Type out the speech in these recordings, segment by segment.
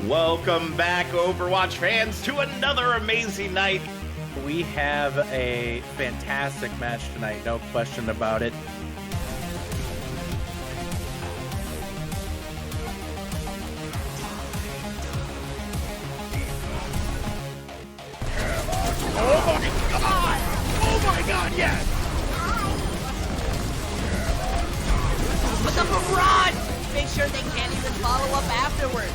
Welcome back, Overwatch fans, to another amazing night. We have a fantastic match tonight, no question about it. Oh my god, yes! Put the barrage! Make sure they can't even follow up afterwards.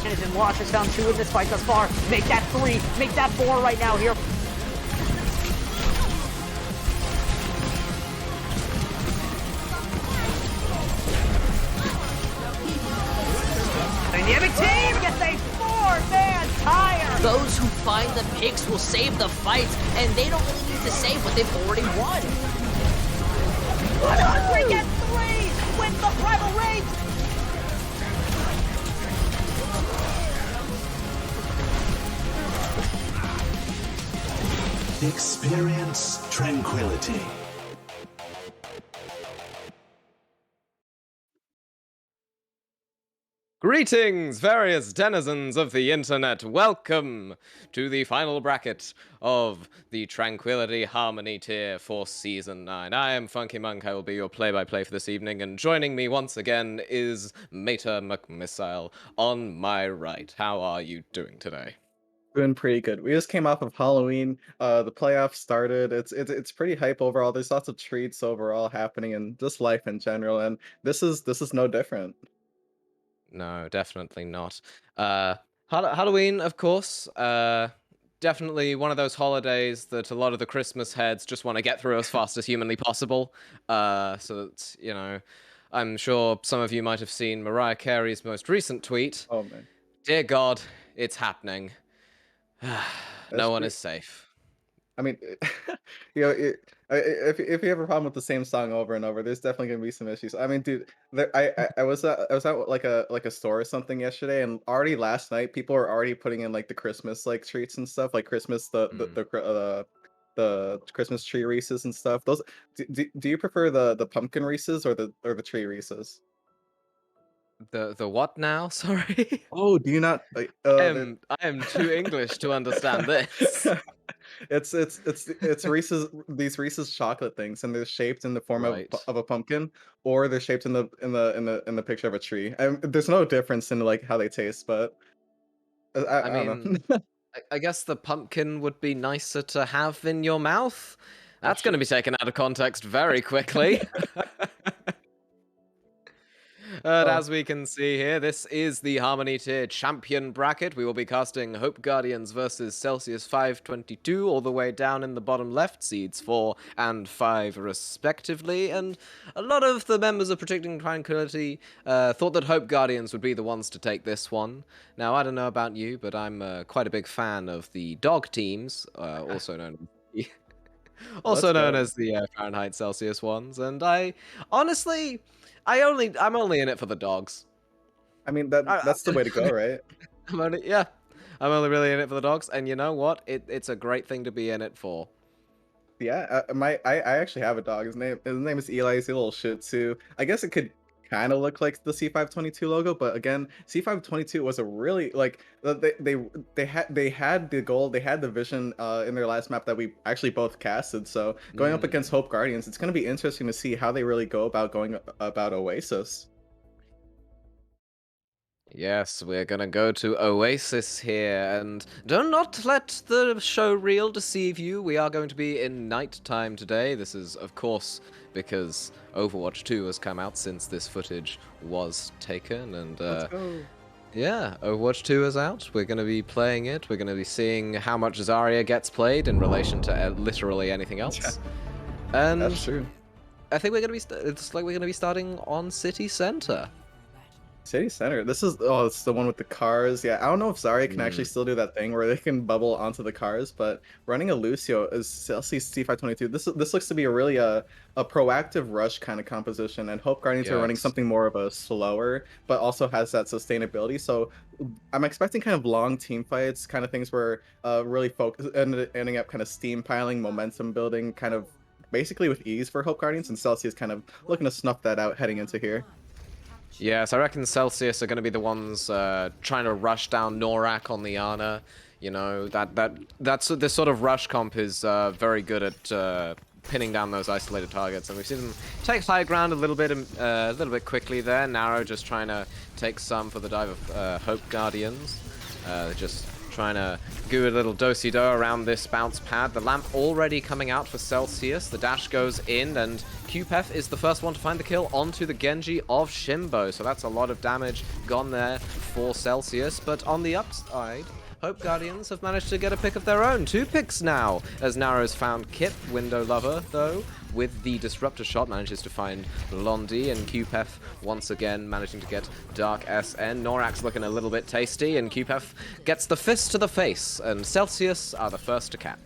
And Watch has found 2 in this fight thus far. Make that 3, make that 4 right now here. Dynamic team gets a 4-man tire. Those who find the picks will save the fights, and they don't really need to save what they've already won. 100 gets 3 wins the Primal Rage. Experience tranquility. Greetings, various denizens of the internet. Welcome to the final bracket of the Tranquility Harmony tier for Season 9. I am Funky Monk. I will be your play-by-play for this evening, and joining me once again is Mater McMissile on my right. How are you doing today? Doing pretty good. We just came off of Halloween. The playoffs started. It's pretty hype overall. There's lots of treats overall happening and just life in general. And this is no different. No, definitely not. Halloween, of course. Definitely one of those holidays that a lot of the Christmas heads just want to get through as fast as humanly possible. So that, I'm sure some of you might have seen Mariah Carey's most recent tweet. Oh man. Dear God, it's happening. No one true. is safe. I mean, if you have a problem with the same song over and over, there's definitely gonna be some issues. I mean, dude, I was at like a store or something yesterday, and already last night people were already putting in like the Christmas like treats and stuff, like Christmas the Christmas tree Reese's and stuff. Those do you prefer the pumpkin Reese's or the tree Reese's? The what now? Sorry. Oh, do you not? I am too English to understand this. It's Reese's, these Reese's chocolate things, and they're shaped in the form Right. of a pumpkin, or they're shaped in the picture of a tree. There's no difference in like how they taste, but I I don't mean, know. I guess the pumpkin would be nicer to have in your mouth. That's going to be taken out of context very quickly. But Oh, as we can see here, this is the Harmony Tier Champion Bracket. We will be casting Hope Guardians versus Celsius 522 all the way down in the bottom left, seeds 4 and 5 respectively. And a lot of the members of Protecting Tranquility thought that Hope Guardians would be the ones to take this one. Now, I don't know about you, but I'm quite a big fan of the dog teams, also known as let's also known go. as the Fahrenheit Celsius ones, and I honestly, I'm only in it for the dogs. I mean I, that's the way to go, right? yeah, I'm only really in it for the dogs, and you know what? It's a great thing to be in it for. Yeah, I actually have a dog. His name is Eli. He's a little Shih Tzu. I guess it could kind of look like the C522 logo, but again, C522 was a really like they had the goal, they had the vision in their last map that we actually both casted. So going up against Hope Guardians, it's going to be interesting to see how they really go about going about Oasis. Yes, we're gonna go to Oasis here, and do not let the show reel deceive you. We are going to be in nighttime today. This is, of course, because Overwatch 2 has come out since this footage was taken, and Let's go. yeah, Overwatch 2 is out. We're going to be playing it. We're going to be seeing how much Zarya gets played in relation to literally anything else. And That's true. I think we're going to be, it's like we're going to be starting on City Center. City Center. It's the one with the cars. Yeah, I don't know if Zarya can actually still do that thing where they can bubble onto the cars, but running a Lucio is C522. This looks to be a really a proactive rush kind of composition, and Hope Guardians are running Yes. something more of a slower, but also has that sustainability. So I'm expecting kind of long team fights, kind of things where really focus ending up kind of steam piling, momentum building, kind of basically with ease for Hope Guardians, and Celsius kind of looking to snuff that out heading into here. Yes, I reckon Celsius are going to be the ones trying to rush down Norak on the Ana. You know, this sort of rush comp is very good at pinning down those isolated targets, and we've seen them take high ground a little bit quickly there. Narrow just trying to take some for the dive of Hope Guardians. They're just trying to do a little do-si-do around this bounce pad. The lamp already coming out for Celsius. The dash goes in, and QPEF is the first one to find the kill onto the Genji of Shimbo. So that's a lot of damage gone there for Celsius. But on the upside, Hope Guardians have managed to get a pick of their own. 2 picks now, as Narrow's found Kip. Window Lover, though, with the Disruptor shot, manages to find Blondie, and QPEF once again managing to get Dark SN. Norak's looking a little bit tasty, and QPEF gets the fist to the face, and Celsius are the first to cap.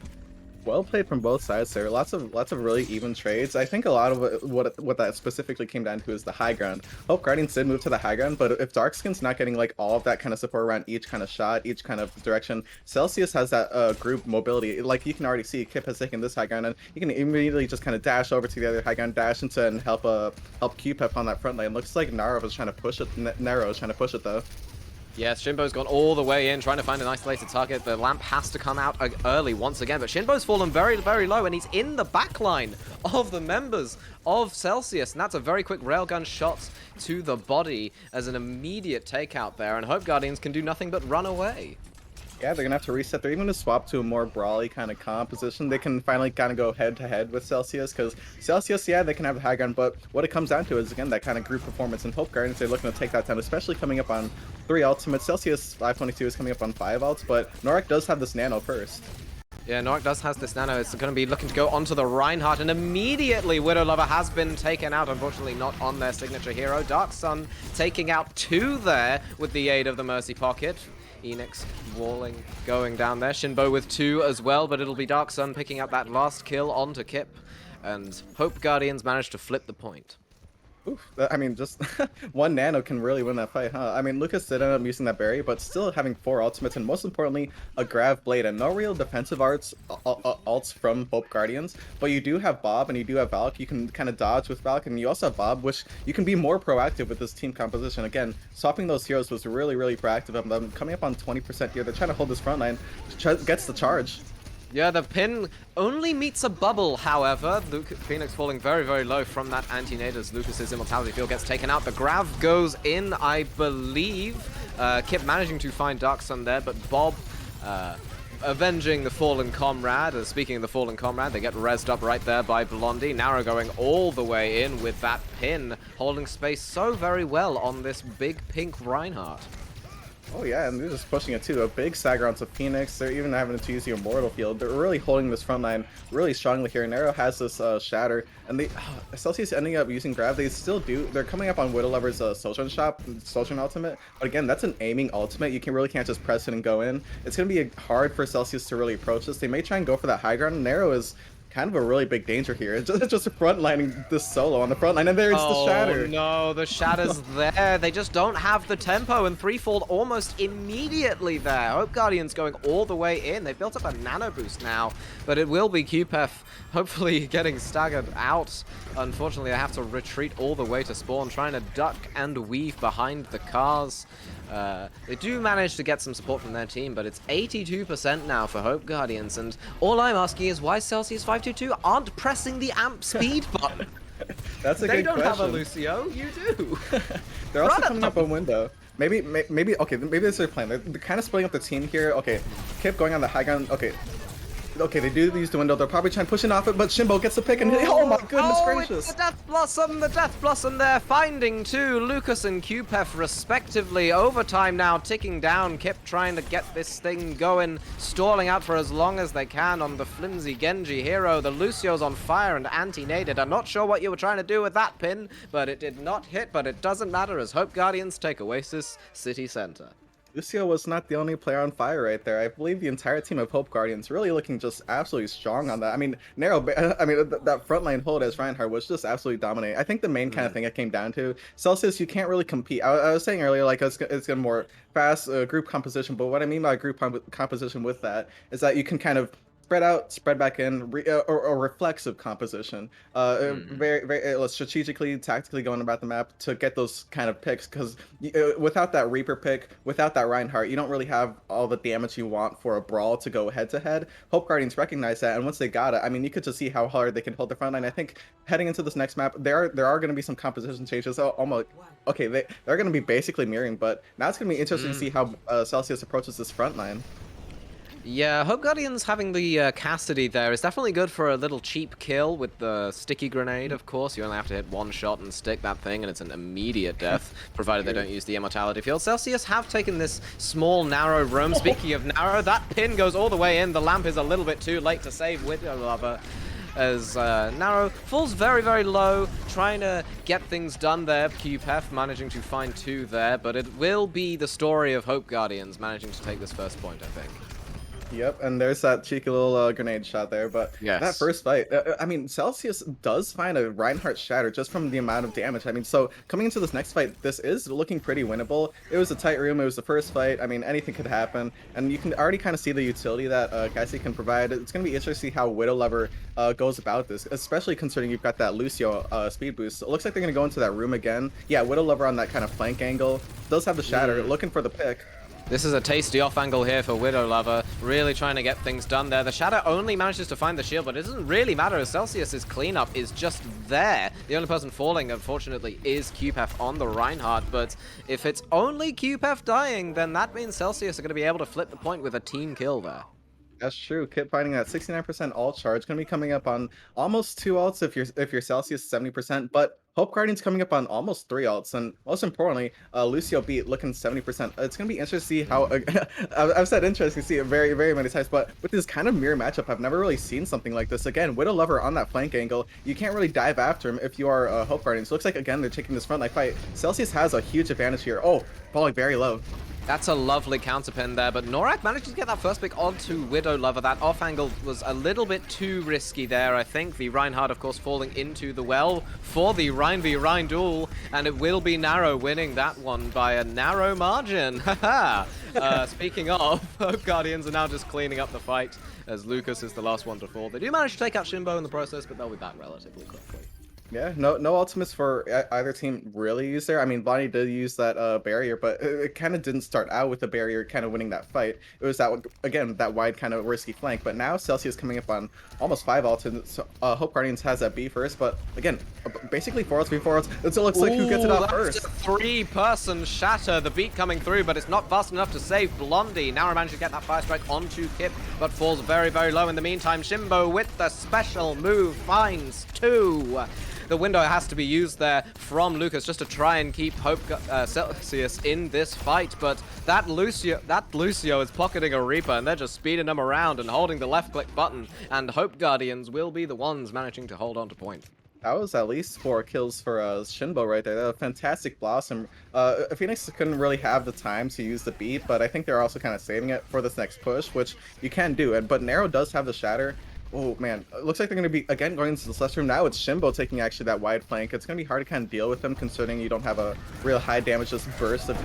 Well played from both sides there. Lots of really even trades. I think a lot of what that specifically came down to is the high ground. Hope Guardians did move to the high ground, but if Darkskin's not getting like all of that kind of support around each kind of shot, each kind of direction, Celsius has that group mobility. Like you can already see, Kip has taken this high ground, and you can immediately just kind of dash over to the other high ground, dash into and help QPEF on that front lane. Looks like Narrow is trying to push it. Narrow is trying to push it though. Yes, Shinbo's gone all the way in, trying to find an isolated target. The lamp has to come out early once again, but Shinbo's fallen very, very low, and he's in the backline of the members of Celsius, and that's a very quick railgun shot to the body as an immediate takeout there, and Hope Guardians can do nothing but run away. Yeah, they're gonna have to reset. They're even gonna swap to a more brawly kind of composition. They can finally kind of go head to head with Celsius, because Celsius, yeah, they can have the high ground, but what it comes down to is again that kind of group performance. And Hope Guardians, they're looking to take that down, especially coming up on 3 ultimates. Celsius 522 is coming up on 5 ults, but Norak does have this nano first. Yeah, Norak does have this nano. It's going to be looking to go onto the Reinhardt, and immediately Widow Lover has been taken out. Unfortunately, not on their signature hero. Dark Sun taking out 2 there with the aid of the Mercy Pocket. Enix walling, going down there. Shinbo with 2 as well, but it'll be Dark Sun picking up that last kill onto Kip. And Hope Guardians managed to flip the point. Oof, I mean, just 1 nano can really win that fight, huh? I mean, Lucas did end up using that berry, but still having 4 ultimates, and most importantly, a Grav Blade, and no real defensive ults from Hope Guardians, but you do have Bob, and you do have Valk. You can kind of dodge with Valk, and you also have Bob, which you can be more proactive with this team composition. Again, swapping those heroes was really, really proactive of them. Coming up on 20% here, they're trying to hold this front line, gets the charge. Yeah, the pin only meets a bubble, however. Phoenix falling very, very low from that anti-nade as Lucas's Immortality Field gets taken out. The Grav goes in, I believe. Kip managing to find Dark Sun there, but Bob avenging the fallen comrade. Speaking of the fallen comrade, they get rezzed up right there by Blondie. Narrow going all the way in with that pin, holding space so very well on this big pink Reinhardt. Oh yeah, and they're just pushing it too. A big stagger onto Phoenix. They're even having to use the Immortal Field. They're really holding this front line really strongly here. Narrow has this Shatter, and they Celsius ending up using Grav. They still do. They're coming up on Widow Lover's Sojourn shop, Sojourn ultimate. But again, that's an aiming ultimate. You really can't just press it and go in. It's gonna be hard for Celsius to really approach this. They may try and go for that high ground. Narrow is kind of a really big danger here. It's just frontlining this solo on the front line, and there's the Shatter. Oh no, the Shatter's there. They just don't have the tempo, and threefold almost immediately there. Hope Guardians going all the way in. They've built up a nano boost now, but it will be QPEF hopefully getting staggered out. Unfortunately, I have to retreat all the way to spawn, trying to duck and weave behind the cars. They do manage to get some support from their team, but it's 82% now for Hope Guardians, and all I'm asking is why Celsius 522 aren't pressing the amp speed button. That's a They good don't question. have a Lucio, you do. They're also Run at coming up a window. Maybe, okay, maybe this is their plan. They're kind of splitting up the team here. Okay, Kip going on the high ground. Okay, they do use the window. They're probably trying to push it off it, but Shimbo gets the pick, and oh my goodness gracious! It's the Death Blossom there, finding 2, Lucas and QPEF respectively. Overtime now ticking down. Kip trying to get this thing going, stalling out for as long as they can on the flimsy Genji hero. The Lucio's on fire and anti-naded. I'm not sure what you were trying to do with that pin, but it did not hit, but it doesn't matter as Hope Guardians take Oasis City Center. Lucio was not the only player on fire right there. I believe the entire team of Hope Guardians really looking just absolutely strong on that. I mean, that frontline hold as Reinhardt was just absolutely dominating. I think the main kind of thing it came down to, Celsius, you can't really compete. I was saying earlier, like, it's a more fast group composition, but what I mean by group composition with that is that you can kind of spread out, spread back in, or reflexive composition. Very strategically, tactically going about the map to get those kind of picks. Because without that Reaper pick, without that Reinhardt, you don't really have all the damage you want for a brawl to go head to head. Hope Guardians recognize that, and once they got it, I mean, you could just see how hard they can hold the front line. I think heading into this next map, there are going to be some composition changes. Almost okay, they're going to be basically mirroring, but now it's going to be interesting to see how Celsius approaches this front line. Yeah, Hope Guardians having the Cassidy there is definitely good for a little cheap kill with the sticky grenade, of course. You only have to hit one shot and stick that thing, and it's an immediate death, provided they don't use the immortality field. Celsius have taken this small, narrow roam. Speaking of narrow, that pin goes all the way in. The lamp is a little bit too late to save Widow Lover, as Narrow falls very, very low, trying to get things done there. QPEF managing to find 2 there, but it will be the story of Hope Guardians managing to take this first point, I think. Yep, and there's that cheeky little grenade shot there, but yes. That first fight, I mean, Celsius does find a Reinhardt shatter just from the amount of damage. I mean, so coming into this next fight, this is looking pretty winnable. It was a tight room, it was the first fight, I mean, anything could happen, and you can already kind of see the utility that Cassie can provide. It's going to be interesting to see how Widow Lover goes about this, especially considering you've got that Lucio speed boost. It looks like they're going to go into that room again. Yeah, Widow Lover on that kind of flank angle, does have the shatter, looking for the pick. This is a tasty off angle here for Widow Lover, really trying to get things done there. The Shadow only manages to find the shield, but it doesn't really matter as Celsius's cleanup is just there. The only person falling, unfortunately, is QPEF on the Reinhardt, but if it's only QPEF dying, then that means Celsius are going to be able to flip the point with a team kill there. That's true. Kip finding that 69% ult charge, going to be coming up on almost 2 ults if you're Celsius 70%, but Hope Guardians coming up on almost 3 ults, and most importantly, Lucio beat looking 70%. It's going to be interesting to see how, I've said interesting to see it very, very many times, but with this kind of mirror matchup, I've never really seen something like this. Again, Widow Lover on that flank angle, you can't really dive after him if you are Hope Guardians. Looks like, again, they're taking this front line fight. Celsius has a huge advantage here. Oh, falling very low. That's a lovely counterpin there, but Norak managed to get that first pick onto Widow Lover. That off angle was a little bit too risky there, I think. The Reinhardt, of course, falling into the well for the Rein v Rein duel, and it will be Narrow winning that one by a narrow margin. Haha! Speaking of, Hope Guardians are now just cleaning up the fight, as Lucas is the last one to fall. They do manage to take out Shimbo in the process, but they'll be back relatively quickly. Yeah, no ultimates for either team really used there. I mean, Bonnie did use that barrier, but it kind of didn't start out with the barrier kind of winning that fight. It was that, again, that wide kind of risky flank, but now Celsius coming up on almost 5 ults, and so, Hope Guardians has that B first, but again, basically 4 ults, 4 ults. It looks like who gets it out first. That's a 3-person shatter, the beat coming through, but it's not fast enough to save Blondie. Now managed to get that fire strike onto Kip, but falls very, very low. In the meantime, Shimbo with the special move finds 2. The window has to be used there from Lucas just to try and keep Hope Celsius in this fight, but that Lucio is pocketing a Reaper, and they're just speeding him around and holding the left click button, and Hope Guardians will be the ones managing to hold on to point. That was at least 4 kills for Shinbo right there. That was a fantastic Blossom. Phoenix couldn't really have the time to use the beat, but I think they're also kind of saving it for this next push, which you can do. But Narrow does have the shatter. Oh man, it looks like they're going to be, again, going into the Celestial room. Now it's Shimbo taking actually that wide flank. It's going to be hard to kind of deal with them considering you don't have a real high damage just burst of...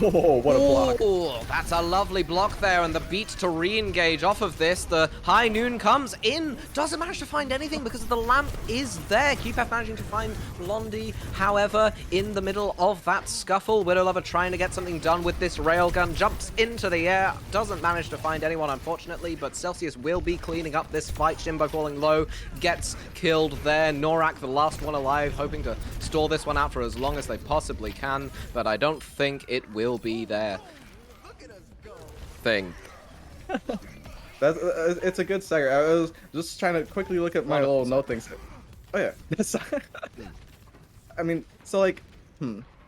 Oh, what a block. Oh, that's a lovely block there, and the beat to re-engage off of this. The High Noon comes in, doesn't manage to find anything because the lamp is there. QPEF managing to find Blondie, however, in the middle of that scuffle. Widow Lover trying to get something done with this railgun, jumps into the air, doesn't manage to find anyone, unfortunately, but Celsius will be cleaning up this fight. Shimbo falling low, gets killed there. Norak, the last one alive, hoping to stall this one out for as long as they possibly can, but I don't think it will be their thing. It's a good stagger. I was just trying to quickly look at my little note things. Oh yeah. I mean, so like,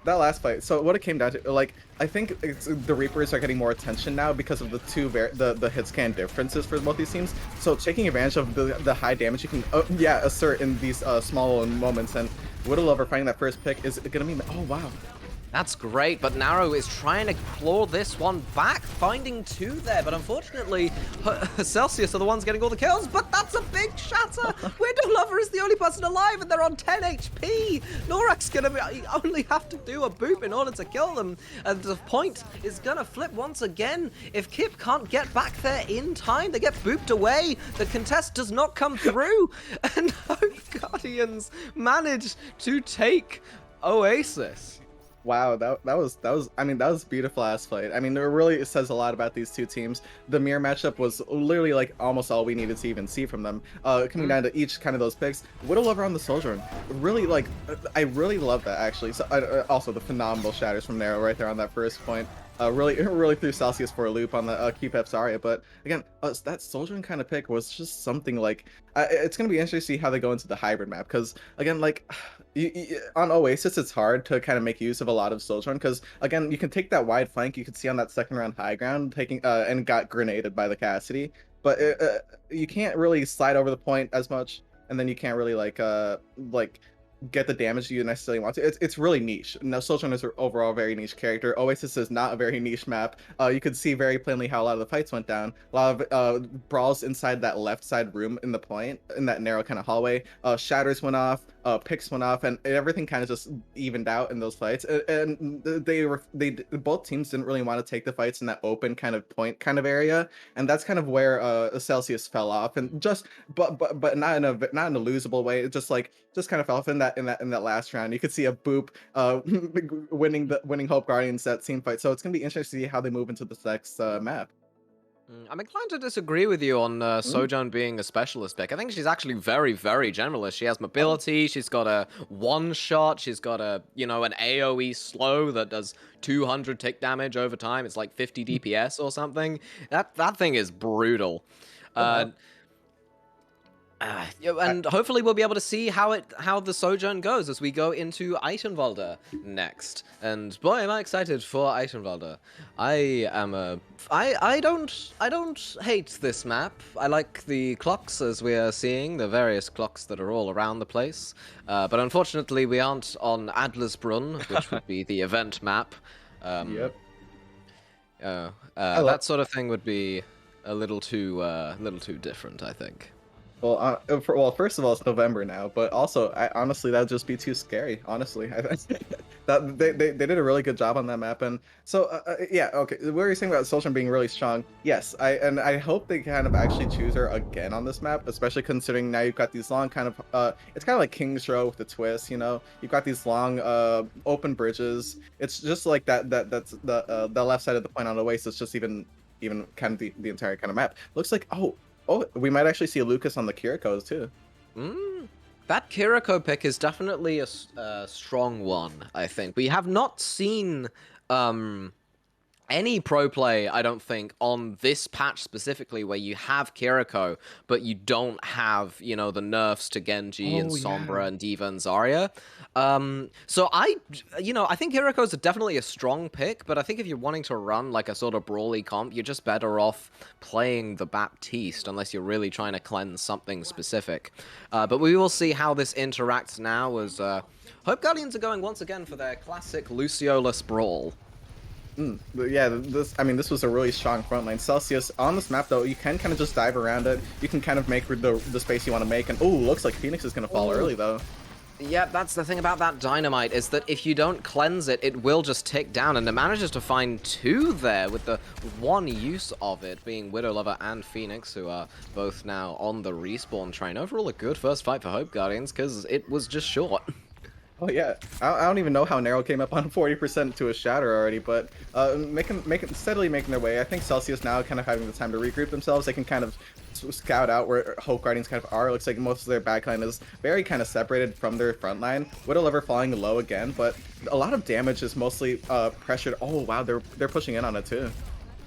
that last fight. So what it came down to, like, I think the Reapers are getting more attention now because of the hit scan differences for both these teams. So taking advantage of the high damage you can, assert in these small moments, and Widow Lover finding that first pick is gonna be. Oh wow. That's great, but Narrow is trying to claw this one back, finding 2 there, but unfortunately, Celsius are the ones getting all the kills, but that's a big shatter! Widow Lover is the only person alive, and they're on 10 HP! Norak's gonna only have to do a boop in order to kill them, and the point is gonna flip once again. If Kip can't get back there in time, they get booped away, the contest does not come through, and Hope Guardians manage to take Oasis. Wow, that was I mean, that was beautiful ass fight. I mean, it really says a lot about these two teams. The mirror matchup was literally like almost all we needed to even see from them. Coming down to each kind of those picks. Widow Lover on the Soldier, really like I really love that actually. So also the phenomenal shatters from Nero right there on that first point. Really threw Celsius for a loop on the QPEP Zarya, but again, that Soldier kind of pick was just something like it's gonna be interesting to see how they go into the hybrid map, because again, like on Oasis, it's hard to kind of make use of a lot of Soldier, because again, you can take that wide flank, you can see on that second round high ground taking and got grenaded by the Cassidy, but you can't really slide over the point as much, and then you can't really like get the damage you necessarily want to. It's really niche. Now, Soldier is overall a very niche character. Oasis is not a very niche map. You could see very plainly how a lot of the fights went down. A lot of brawls inside that left side room in the point, in that narrow kind of hallway. Shatters went off, picks went off, and everything kind of just evened out in those fights. And both teams didn't really want to take the fights in that open kind of point kind of area, and that's kind of where Celsius fell off. And just but not in a losable way. It just kind of fell off in that last round. You could see a boop winning Hope Guardians that team fight. So it's gonna be interesting to see how they move into the next map. I'm inclined to disagree with you on Sojourn being a specialist pick. I think she's actually very, very generalist. She has mobility, she's got a one-shot, she's got a, an AoE slow that does 200 tick damage over time. It's like 50 DPS or something. That thing is brutal. And hopefully we'll be able to see how the Sojourn goes as we go into Eichenwalde next. And boy, am I excited for Eichenwalde. I don't hate this map. I like the clocks as we are seeing, the various clocks that are all around the place. But unfortunately we aren't on Adlersbrunn, which would be the event map. Yep. That sort of thing would be a little too different, I think. Well, first of all, it's November now, but also, honestly, that would just be too scary. Honestly, that they did a really good job on that map, and so yeah, okay. What were you saying about Soldier being really strong? Yes, I hope they kind of actually choose her again on this map, especially considering now you've got these long kind of it's kind of like King's Row with a twist. You've got these long open bridges. It's just like that's the left side of the point on Oasis, just even kind of the entire kind of map. Looks like Oh, we might actually see Lucas on the Kirikos too. That Kiriko pick is definitely a strong one, I think. We have not seen any pro play, I don't think, on this patch specifically where you have Kiriko, but you don't have, the nerfs to Genji and Sombra and D.Va and Zarya. So I think Kiriko's definitely a strong pick, but I think if you're wanting to run like a sort of brawly comp, you're just better off playing the Baptiste, unless you're really trying to cleanse something specific. But we will see how this interacts now as Hope Guardians are going once again for their classic Luciolus brawl. Yeah, this was a really strong front line. Celsius, on this map though, you can kind of just dive around it. You can kind of make the space you want to make, and looks like Phoenix is going to fall early though. Yeah, that's the thing about that dynamite, is that if you don't cleanse it, it will just tick down, and it manages to find 2 there, with the one use of it being Widow Lover and Phoenix, who are both now on the respawn train. Overall, a good first fight for Hope Guardians, because it was just short. Oh yeah, I don't even know how Narrow came up on 40% to a shatter already, but steadily making their way. I think Celsius now kind of having the time to regroup themselves. They can kind of scout out where Hope Guardians kind of are. It looks like most of their backline is very kind of separated from their front line. Widow Lover falling low again, but a lot of damage is mostly pressured. Oh wow, they're pushing in on it too.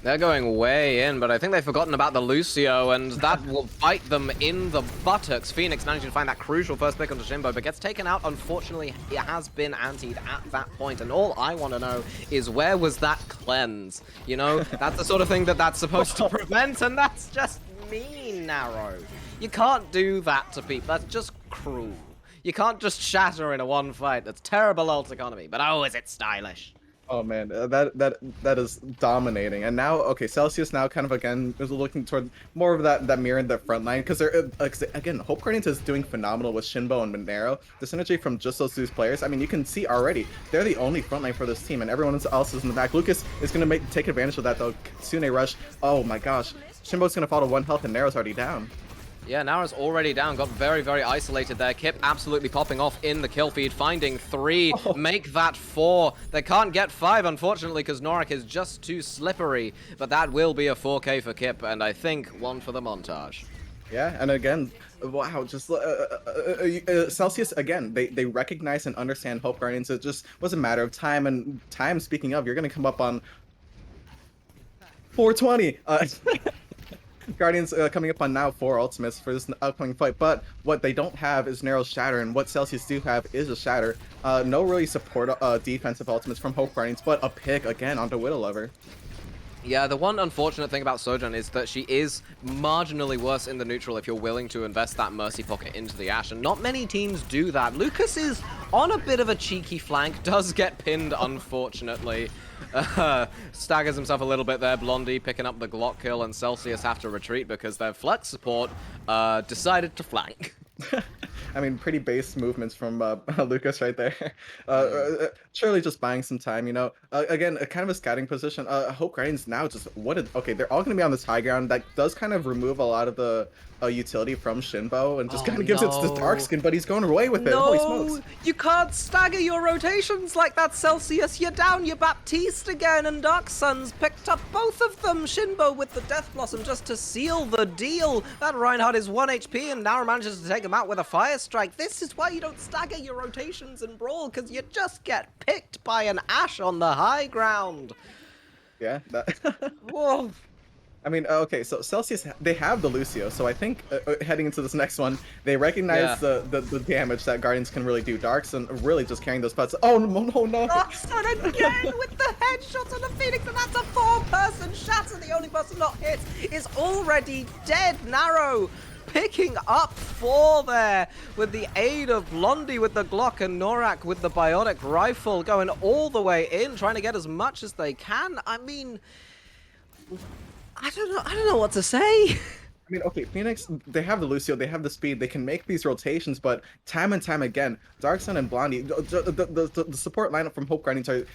They're going way in, but I think they've forgotten about the Lucio, and that will bite them in the buttocks. Phoenix managing to find that crucial first pick onto Jimbo, but gets taken out. Unfortunately, it has been antied at that point, and all I want to know is where was that cleanse? That's the sort of thing that's supposed to prevent, and that's just mean, Narrow. You can't do that to people. That's just cruel. You can't just shatter in a one fight. That's terrible ult economy, but oh, is it stylish? Oh man, that is dominating. And now, okay, Celsius now kind of again is looking toward more of that mirror in the front line because they're again, Hope Guardians is doing phenomenal with Shinbo and Monero. The synergy from just those two players. I mean, you can see already they're the only front line for this team, and everyone else is in the back. Lucas is gonna take advantage of that though. Kitsune rush. Oh my gosh, Shinbo's gonna fall to 1 health, and Nero's already down. Yeah, Nara's already down, got very, very isolated there. Kip absolutely popping off in the kill feed, finding 3, make that 4. They can't get 5, unfortunately, because Norak is just too slippery, but that will be a 4K for Kip, and I think 1 for the montage. Yeah, and again, wow, just Celsius, again, they recognize and understand Hope Guardians. It just was a matter of time, and time, speaking of, you're going to come up on 420. Guardians coming up on now 4 ultimates for this upcoming fight, but what they don't have is Nero's Shatter, and what Celsius do have is a Shatter. No really support defensive ultimates from Hope Guardians, but a pick again onto Widow Lover. Yeah, the one unfortunate thing about Sojourn is that she is marginally worse in the neutral if you're willing to invest that Mercy Pocket into the Ashe, and not many teams do that. Lucas is on a bit of a cheeky flank, does get pinned, unfortunately. Staggers himself a little bit there. Blondie picking up the Glock kill, and Celsius have to retreat because their flex support decided to flank. I mean, pretty base movements from Lucas right there. Surely just buying some time, you know. Again, a kind of a scouting position. Hope Guardians now just okay, they're all going to be on this high ground. That does kind of remove a lot of the utility from Shinbo, and just kind of gives it to Dark Skin, but he's going away with it. Holy smokes. You can't stagger your rotations like that, Celsius. You're down, you're Baptiste again, and Dark Sun's picked up both of them. Shinbo with the Death Blossom just to seal the deal. That Reinhardt is 1 HP, and now manages to take him out with a Fire Strike. This is why you don't stagger your rotations in Brawl, because you just get picked by an Ashe on the high ground. Yeah, that... Whoa. I mean, okay, so Celsius, they have the Lucio, so I think heading into this next one, they recognize the damage that Guardians can really do. Darkson really just carrying those putts. Oh, no. Darkson again with the headshot on the Phoenix, and that's a 4-person shatter. The only person not hit is already dead. Narrow picking up 4 there with the aid of Blondie with the Glock, and Norak with the Biotic Rifle going all the way in, trying to get as much as they can. I mean, I don't know what to say. I mean, okay, Phoenix, they have the Lucio, they have the speed, they can make these rotations, but time and time again, Darksun and Blondie, the support lineup from Hope Guardians are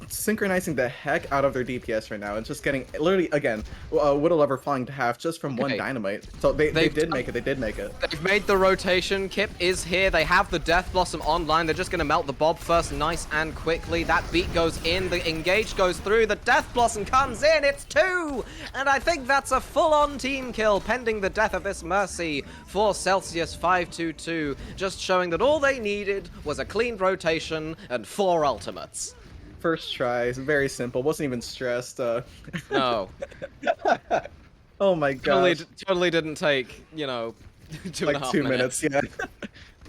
synchronizing the heck out of their DPS right now, and just getting, literally, again, Widow Lover falling to half just from one dynamite. So they did make it. They've made the rotation. Kip is here. They have the Death Blossom online. They're just going to melt the Bob first, nice and quickly. That beat goes in. The Engage goes through. The Death Blossom comes in. It's 2. And I think that's a full-on team kill, pending the death of this Mercy for Celsius 522. Just showing that all they needed was a clean rotation and 4 ultimates. First try. It's very simple. Wasn't even stressed. No. Oh my god. Totally didn't take, you know, 2.5 2 minutes. Yeah.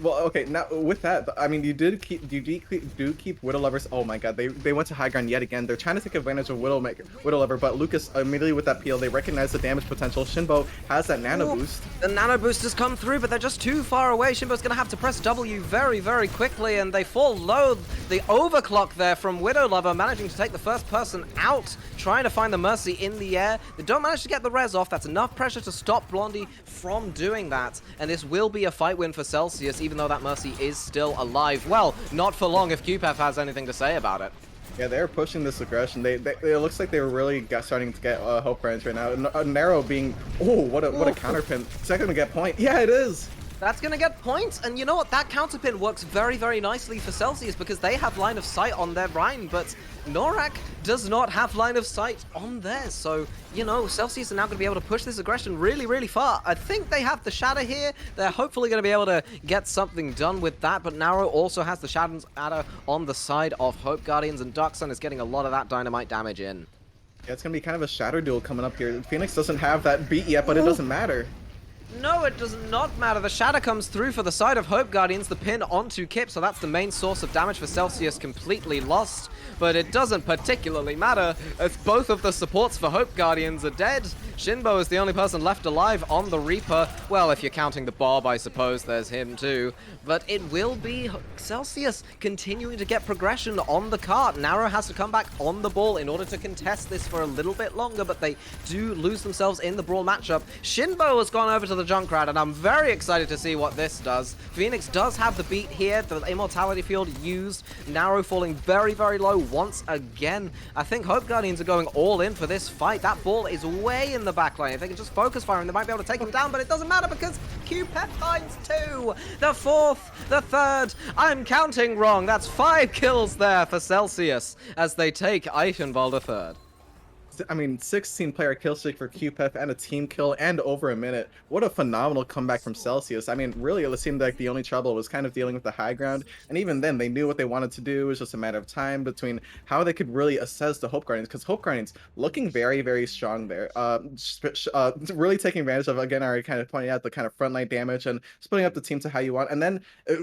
Well, okay. Now with that, I mean, you do keep Widow Lovers. Oh my god, they went to high ground yet again. They're trying to take advantage of Widow Lover, but Lucas immediately with that peel, they recognize the damage potential. Shinbo has that nano boost. The nano boost has come through, but they're just too far away. Shinbo's gonna have to press W very, very quickly, and they fall low. The overclock there from Widow Lover, managing to take the first person out, trying to find the Mercy in the air. They don't manage to get the res off. That's enough pressure to stop Blondie from doing that, and this will be a fight win for Celsius, even though that Mercy is still alive. Well, not for long if QPEF has anything to say about it. Yeah, they're pushing this aggression. It looks like they were really starting to get Hope Branch right now. Narrow being, what a counterpin. Is that going to get point? Yeah, it is. That's going to get points, and you know what? That counterpin works very, very nicely for Celsius because they have line of sight on their Rein, but Norak does not have line of sight on theirs. So, you know, Celsius are now going to be able to push this aggression really, really far. I think they have the Shatter here. They're hopefully going to be able to get something done with that, but Narrow also has the Shatter on the side of Hope Guardians, and Darksun is getting a lot of that dynamite damage in. Yeah, it's going to be kind of a Shatter duel coming up here. Phoenix doesn't have that beat yet, but it doesn't matter. No, it does not matter. The Shatter comes through for the side of Hope Guardians, the pin onto Kip, so that's the main source of damage for Celsius completely lost. but it doesn't particularly matter as both of the supports for Hope Guardians are dead. Shinbo is the only person left alive on the Reaper. Well, if you're counting the Bob, I suppose there's him too. But it will be Celsius continuing to get progression on the cart. Naro has to come back on the ball in order to contest this for a little bit longer, but they do lose themselves in the Brawl matchup. Shinbo has gone over to the Junkrat, and I'm very excited to see what this does. Phoenix does have the beat here, the Immortality Field used. Naro falling very, very low once again. I think Hope Guardians are going all in for this fight. That ball is way in the backline. If they can just focus fire, and they might be able to take him down, but it doesn't matter because QPEP finds 2, the 4th, the 3rd. I'm counting wrong. That's 5 kills there for Celsius as they take Eichenwald a 3rd. I mean, 16-player kill streak for QPEF and a team kill and over a minute. What a phenomenal comeback from Celsius. I mean, really, it seemed like the only trouble was kind of dealing with the high ground. And even then, they knew what they wanted to do. It was just a matter of time between how they could really assess the Hope Guardians. Because Hope Guardians looking very, very strong there. Really taking advantage of, again, I already kind of pointed out the kind of frontline damage and splitting up the team to how you want. And then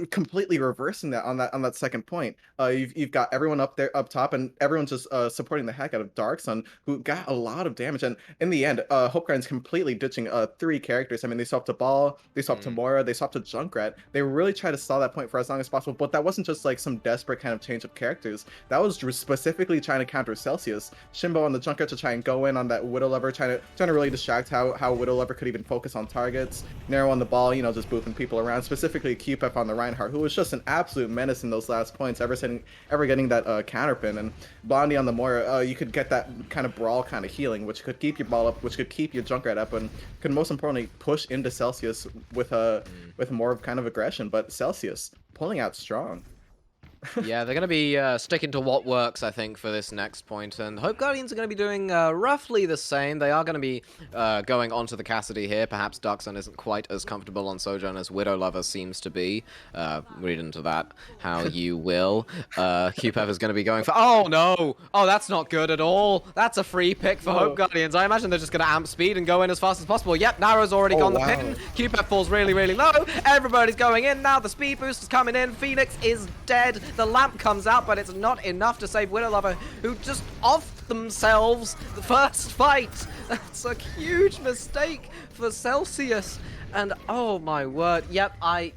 completely reversing that on that second point. You've got everyone up top, and everyone's just supporting the heck out of Darksun, who got a lot of damage. And in the end, Hope Guardians completely ditching 3 characters. I mean, they swapped to Ball, they swapped to Moira, they swapped to Junkrat. They really tried to stall that point for as long as possible, but that wasn't just like some desperate kind of change of characters. That was specifically trying to counter Celsius. Shinbo on the Junkrat to try and go in on that Widow Lover, trying to really distract how Widow Lover could even focus on targets. Nero on the Ball, you know, just booping people around, specifically QPEF on the Reinhardt, who was just an absolute menace in those last points, ever getting that counterpin. And Blondie on the Moira, you could get that kind of brawl kind of healing, which could keep your ball up, which could keep your Junkrat up, and could most importantly push into Celsius with more of kind of aggression. But Celsius pulling out strong. Yeah, they're going to be sticking to what works, I think, for this next point. And Hope Guardians are going to be doing roughly the same. They are going to be going onto the Cassidy here. Perhaps Darksun isn't quite as comfortable on Sojourn as Widow Lover seems to be. Read into that how you will. QPEF is going to be going for... Oh, no! Oh, that's not good at all. That's a free pick for Hope Guardians. I imagine they're just going to amp speed and go in as fast as possible. Yep, Naro's already gone the pin. QPEF falls really, really low. Everybody's going in now. The speed boost is coming in. Phoenix is dead. The lamp comes out, but it's not enough to save Widow Lover, who just offed themselves the first fight. That's a huge mistake for Celsius. And oh my word, yep, I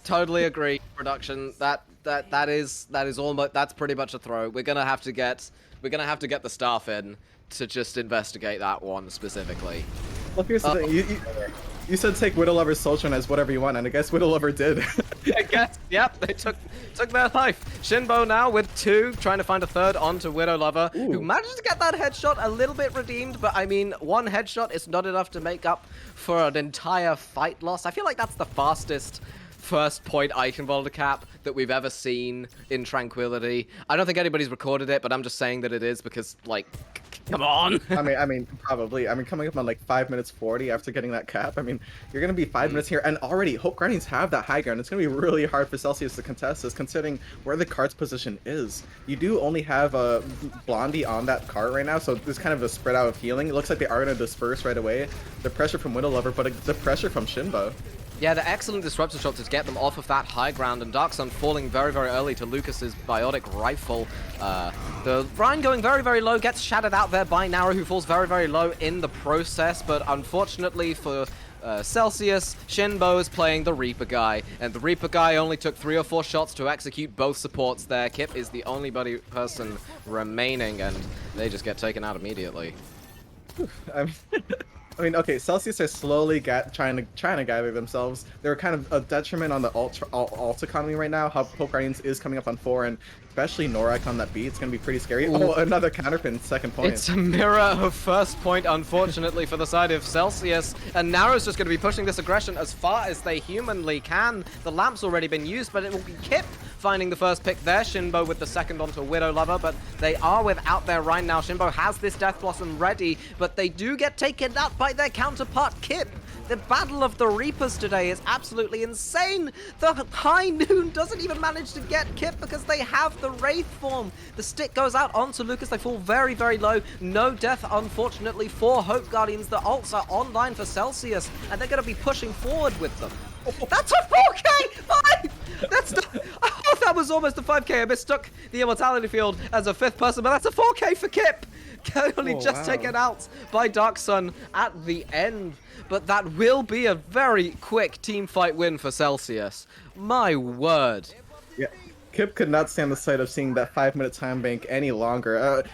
totally agree. Production, that is almost, that's pretty much a throw. We're gonna have to get the staff in to just investigate that one specifically. Well, here's the thing. You said take Widow Lover's Sojourn as whatever you want, and I guess Widow Lover did. I guess, yep, they took their life. Shinbo now with 2, trying to find a 3rd onto Widow Lover, who managed to get that headshot a little bit redeemed, but I mean, 1 headshot is not enough to make up for an entire fight loss. I feel like that's the fastest first point Eichenwald cap that we've ever seen in Tranquility. I don't think anybody's recorded it, but I'm just saying that it is because, like, come on. I mean, probably. I mean, coming up on like 5 minutes 40 after getting that cap. I mean, you're gonna be 5 minutes here, and already Hope Guardians have that high ground. It's gonna be really hard for Celsius to contest this, considering where the cart's position is. You do only have a Blondie on that cart right now, so there's kind of a spread out of healing. It looks like they are gonna disperse right away. The pressure from Widow Lover, but the pressure from Shinbo. Yeah, the excellent disruptor shot to get them off of that high ground, and Darksun falling very, very early to Lucas's biotic rifle. The Ryan going very, very low, gets shattered out there by Naro, who falls very, very low in the process, but unfortunately for Celsius, Shinbo is playing the Reaper guy, and the Reaper guy only took 3 or 4 shots to execute both supports there. Kip is the only person remaining, and they just get taken out immediately. I mean, okay, Celsius are slowly trying to gather themselves. They're kind of a detriment on the alt economy right now. Hope Guardians is coming up on 4, and especially Norak on that beat. It's going to be pretty scary. Ooh. Oh, another counterpin, second point. It's a mirror of first point, unfortunately, for the side of Celsius. And Naro's just going to be pushing this aggression as far as they humanly can. The lamp's already been used, but it will be Kip finding the first pick there. Shinbo with the second onto Widow Lover, but they are without their Rhine now. Shinbo has this Death Blossom ready, but they do get taken out by their counterpart, Kip. The battle of the Reapers today is absolutely insane. The High Noon doesn't even manage to get Kip because they have the Wraith form. The stick goes out onto Lucas. They fall very, very low. No death, unfortunately, for Hope Guardians. The ults are online for Celsius, and they're going to be pushing forward with them. That's a 4K! That's not... Oh, that was almost a 5k. I mistook the Immortality Field as a 5th person, but that's a 4k for Kip. Only just taken out by Dark Sun at the end. But that will be a very quick team fight win for Celsius. My word. Yeah. Kip could not stand the sight of seeing that 5-minute time bank any longer.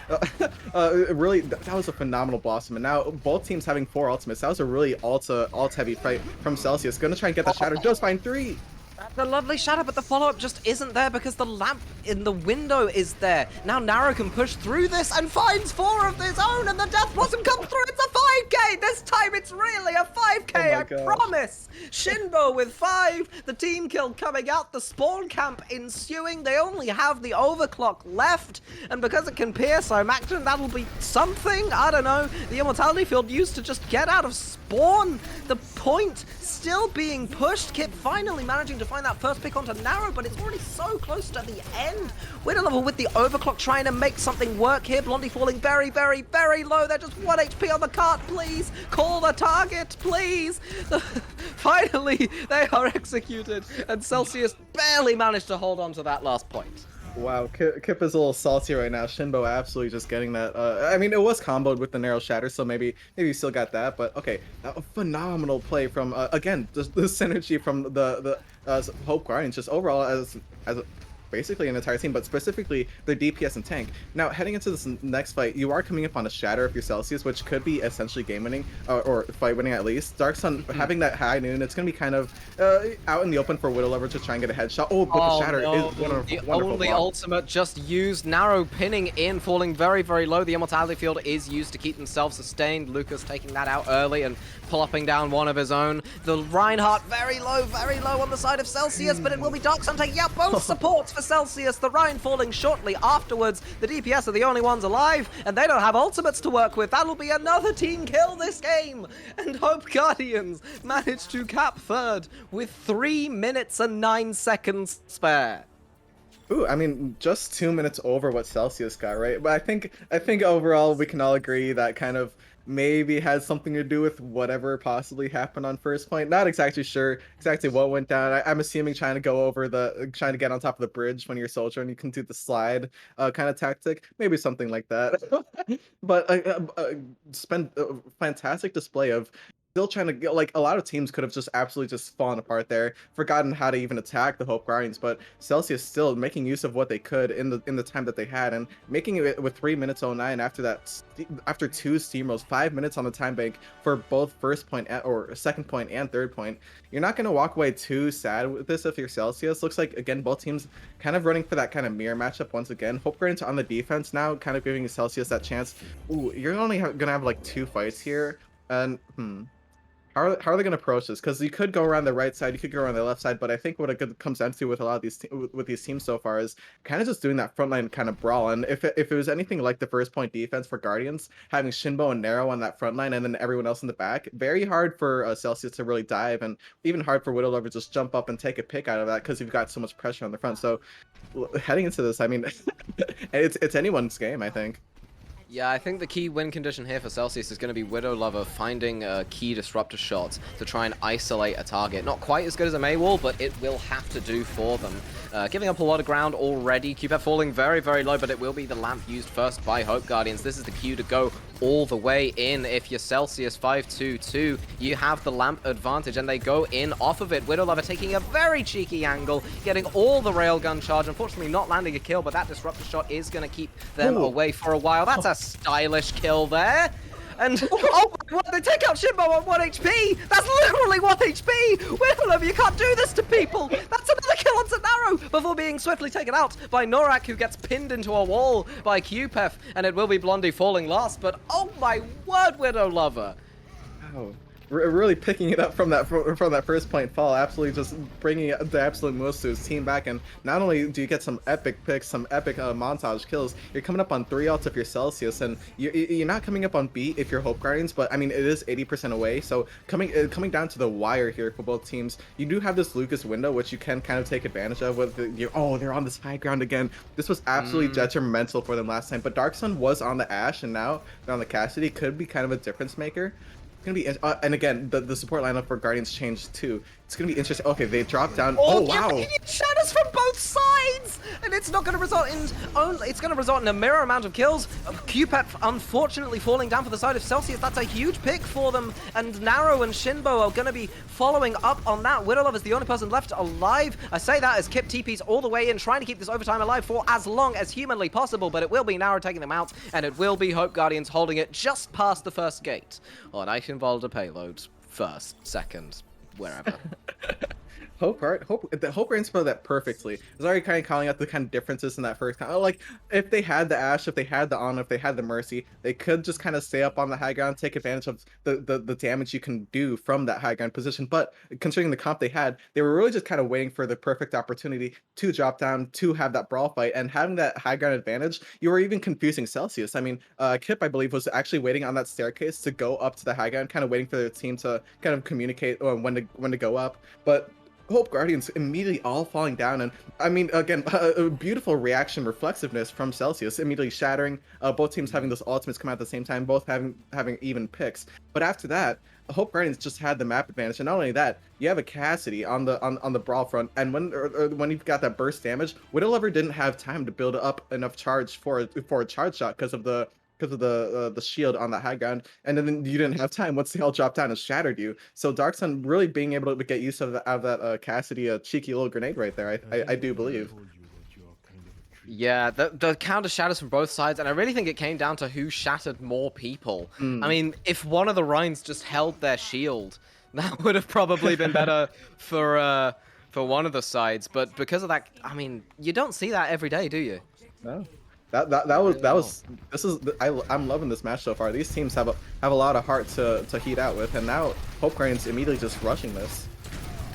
Really, that was a phenomenal Blossom. And now both teams having 4 ultimates. That was a really ult heavy fight from Celsius. Gonna try and get the shatter. Just find 3. That's a lovely shadow, but the follow-up just isn't there because the lamp in the window is there. Now Naro can push through this and finds 4 of his own, and the Death Blossom comes through. It's a 5k! This time it's really a 5k, I promise! Shinbo with 5, the team kill coming out, the spawn camp ensuing. They only have the overclock left, and because it can pierce, I imagine that'll be something. I don't know. The Immortality Field used to just get out of spawn. The point still being pushed. Kip finally managing to find that first pick onto Naro, but it's already so close to the end. Widow Lover with the overclock trying to make something work here. Blondie falling very, very, very low. They're just 1 HP on the cart, please. Call the target, please. Finally, they are executed, and Celsius barely managed to hold on to that last point. Wow, Kip is a little salty right now. Shinbo absolutely just getting that. I mean, it was comboed with the narrow shatter, so maybe you still got that. But okay, a phenomenal play from again the synergy from the Hope Guardians, just overall as basically an entire team, but specifically their DPS and tank. Now, heading into this next fight, you are coming up on a shatter if you're Celsius, which could be essentially game winning, or fight winning at least. Dark Sun having that high noon, it's going to be kind of out in the open for Widow Lover to try and get a headshot. Oh, but the shatter is the only ultimate just used. Narrow pinning in, falling very, very low. The Immortality Field is used to keep themselves sustained. Lucas taking that out early and plopping down one of his own. The Reinhardt very low on the side of Celsius, but it will be Dark Sun taking out both supports for Celsius. The Rhine falling shortly afterwards. The DPS are the only ones alive, and they don't have ultimates to work with. That'll be another team kill this game. And Hope Guardians managed to cap 3rd with 3 minutes and 9 seconds spare. Ooh, I mean, just 2 minutes over what Celsius got, right? But I think overall we can all agree that kind of maybe has something to do with whatever possibly happened on first point. Not exactly sure exactly what went down. I'm assuming trying to get on top of the bridge when you're a soldier and you can do the slide kind of tactic. Maybe something like that. But spent a fantastic display of still trying to get, like, a lot of teams could have just absolutely just fallen apart there, forgotten how to even attack the Hope Guardians, but Celsius still making use of what they could in the time that they had, and making it with 3 minutes 09 after that, after 2 steamrolls, 5 minutes on the time bank for both first point or second point and third point. You're not going to walk away too sad with this if you're Celsius. Looks like, again, both teams kind of running for that kind of mirror matchup once again. Hope Guardians on the defense now, kind of giving Celsius that chance. Ooh, you're only going to have like 2 fights here, and How are they going to approach this? Because you could go around the right side, you could go around the left side, but I think what it comes down to with a lot of these teams so far is kind of just doing that frontline kind of brawl. And if it was anything like the first point defense for Guardians, having Shinbo and Naro on that front line and then everyone else in the back, very hard for Celsius to really dive, and even hard for Widow Lover to just jump up and take a pick out of that because you've got so much pressure on the front. So heading into this, I mean, it's anyone's game, I think. Yeah, I think the key win condition here for Celsius is going to be Widow Lover finding key disruptor shots to try and isolate a target. Not quite as good as a Maywall, but it will have to do for them. Giving up a lot of ground already. QPF falling very, very low, but it will be the lamp used first by Hope Guardians. This is the cue to go all the way in. If you're Celsius 5-2-2, you have the lamp advantage, and they go in off of it. Widow Lover taking a very cheeky angle, getting all the railgun charge. Unfortunately, not landing a kill, but that disruptor shot is going to keep them away for a while. That's a stylish kill there. And oh my god, they take out Shinbo on 1 HP! That's literally 1 HP! Widow Lover, you can't do this to people! That's another kill on Zanaro before being swiftly taken out by Norak, who gets pinned into a wall by QPF, and it will be Blondie falling last, but oh my word, Widow Lover! Oh. Really picking it up from that first point fall, absolutely just bringing the absolute most to his team back. And not only do you get some epic picks, some epic montage kills, you're coming up on 3 ults if you're Celsius, and you're not coming up on beat if you're Hope Guardians, but I mean, it is 80% away, so coming down to the wire here for both teams. You do have this Lucas window, which you can kind of take advantage of with they're on this high ground again. This was absolutely detrimental for them last time, but Dark Sun was on the Ashe, and now they're on the Cassidy. Could be kind of a difference maker. Gonna be, and again, the support lineup for Guardians changed too. It's gonna be interesting. Okay, they dropped down. Oh wow! Immediate shatters from both sides, and it's not going to result in it's going to result in a mirror amount of kills. QPEP unfortunately falling down for the side of Celsius. That's a huge pick for them, and Narrow and Shinbo are going to be following up on that. Widowlove is the only person left alive. I say that as Kip TP's all the way in, trying to keep this overtime alive for as long as humanly possible, but it will be Narrow taking them out, and it will be Hope Guardians holding it just past the first gate. On Eichenwalder payload, first, second, wherever. Hope Guardians played that perfectly. I was already kind of calling out the kind of differences in that first time. Like, if they had the Ashe, if they had the Ana, if they had the Mercy, they could just kind of stay up on the high ground, take advantage of the damage you can do from that high ground position. But considering the comp they had, they were really just kind of waiting for the perfect opportunity to drop down, to have that brawl fight, and having that high ground advantage, you were even confusing Celsius. I mean, Kip, I believe, was actually waiting on that staircase to go up to the high ground, kind of waiting for their team to kind of communicate when to go up. But Hope Guardians immediately all falling down, and I mean, again, a beautiful reaction reflexiveness from Celsius, immediately shattering, both teams having those ultimates come out at the same time, both having even picks. But after that, Hope Guardians just had the map advantage, and not only that, you have a Cassidy on the brawl front, and when you've got that burst damage, Widowlover didn't have time to build up enough charge for a charge shot because of the shield on that high ground, and then you didn't have time once they all dropped down and shattered you. So Dark Sun really being able to get use of that Cassidy cheeky little grenade right there, I do believe. Yeah, the counter shatters from both sides, and I really think it came down to who shattered more people. I mean, if one of the Rhines just held their shield, that would have probably been better for one of the sides. But because of that, I mean, you don't see that every day, do you? No. I'm loving this match so far. These teams have a lot of heart to heat out with, and now Hope Guardians immediately just rushing this.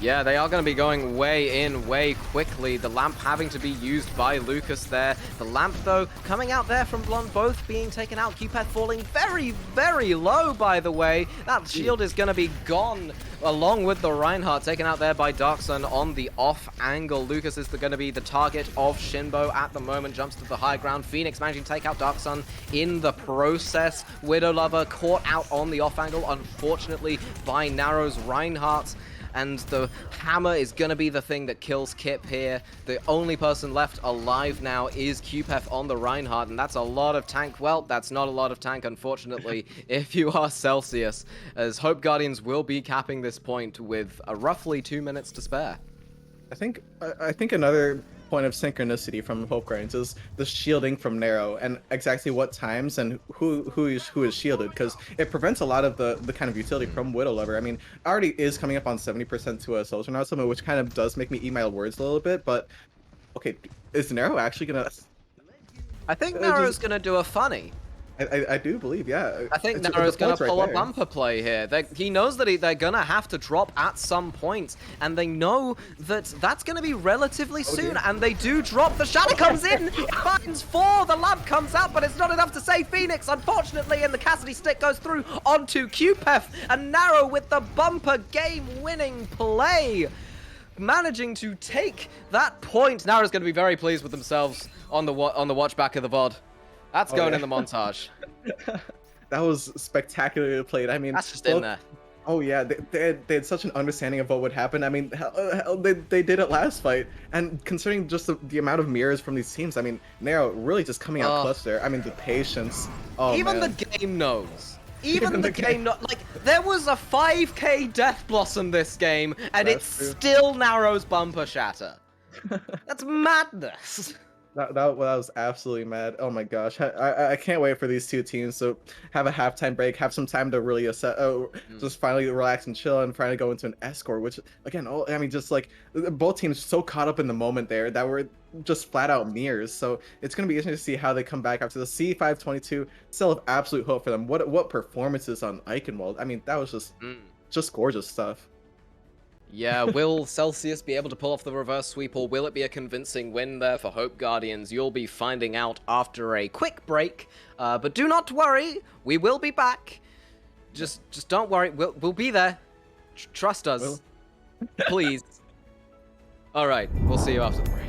Yeah, they are going to be going way in, way quickly. The lamp having to be used by Lucas there. The lamp, though, coming out there from Blonde, both being taken out. QPEP falling very, very low, by the way. That shield is going to be gone, along with the Reinhardt taken out there by Dark Sun on the off angle. Lucas is going to be the target of Shinbo at the moment. Jumps to the high ground. Phoenix managing to take out Dark Sun in the process. Widowlover caught out on the off angle, unfortunately, by Narrow's Reinhardt. And the hammer is going to be the thing that kills Kip here. The only person left alive now is QPEP on the Reinhardt, and that's a lot of tank. Well, that's not a lot of tank, unfortunately, if you are Celsius, as Hope Guardians will be capping this point with roughly 2 minutes to spare. I think another point of synchronicity from Hope Guardians is the shielding from Narrow, and exactly what times and who is shielded, because it prevents a lot of the kind of utility from Widowlover. I mean, already is coming up on 70% to a Soldier now, which kind of does make me eat my words a little bit. But okay, is Narrow actually gonna? I think Narrow's gonna do a funny. I do believe, yeah. I think Narrow's going to pull a bumper play here. He knows that they're going to have to drop at some point, and they know that that's going to be relatively soon, and they do drop. The shatter comes in, it finds 4, the lamp comes out, but it's not enough to save Phoenix, unfortunately, and the Cassidy stick goes through onto QPEP, and Narrow with the bumper game-winning play, managing to take that point. Narrow's going to be very pleased with themselves on the watch back of the VOD. That's going in the montage. That was spectacularly played. I mean, that's just in there. Oh yeah, they had such an understanding of what would happen. I mean, hell, they did it last fight, and considering just the amount of mirrors from these teams, I mean, Narrow really just coming out clutch there. I mean, the patience. Oh, even man. the game knows. Even the game knows. Like, there was a 5k Death Blossom this game, and it's still Narrow's bumper shatter. That's madness. That was absolutely mad. Oh my gosh, I can't wait for these two teams to have a halftime break, have some time to really assess, just finally relax and chill, and finally go into an escort. Which again, I mean, just like both teams so caught up in the moment there that were just flat out mirrors. So it's gonna be interesting to see how they come back after the C522. Still have absolute hope for them. What performances on Eichenwald? I mean, that was just gorgeous stuff. Yeah, will Celsius be able to pull off the reverse sweep, or will it be a convincing win there for Hope Guardians? You'll be finding out after a quick break, but do not worry, we will be back. Just don't worry, we'll be there. Trust us, please. All right, we'll see you after the break.